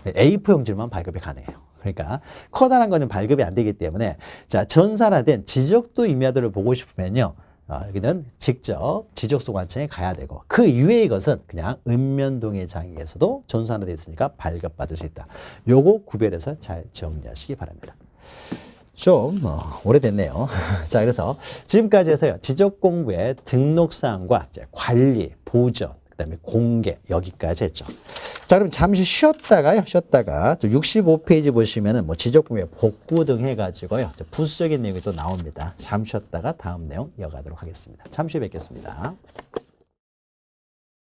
A4 용지로만 발급이 가능해요. 그러니까 커다란 거는 발급이 안 되기 때문에 자, 전산화된 지적도 임야도를 보고 싶으면요. 여기는 직접 지적소관청에 가야 되고 그 이외의 것은 그냥 읍면동의 장에서도 전산화되어 있으니까 발급받을 수 있다. 요거 구별해서 잘 정리하시기 바랍니다. 좀 오래됐네요. 자, 그래서 지금까지 해서요. 지적공부의 등록사항과 이제 관리, 보존, 그다음에 공개 여기까지 했죠. 자, 그럼 잠시 쉬었다가 또 65페이지 보시면은 뭐 지적공부의 복구 등 해가지고요. 부수적인 내용이 또 나옵니다. 잠시 쉬었다가 다음 내용 이어가도록 하겠습니다. 잠시 뵙겠습니다.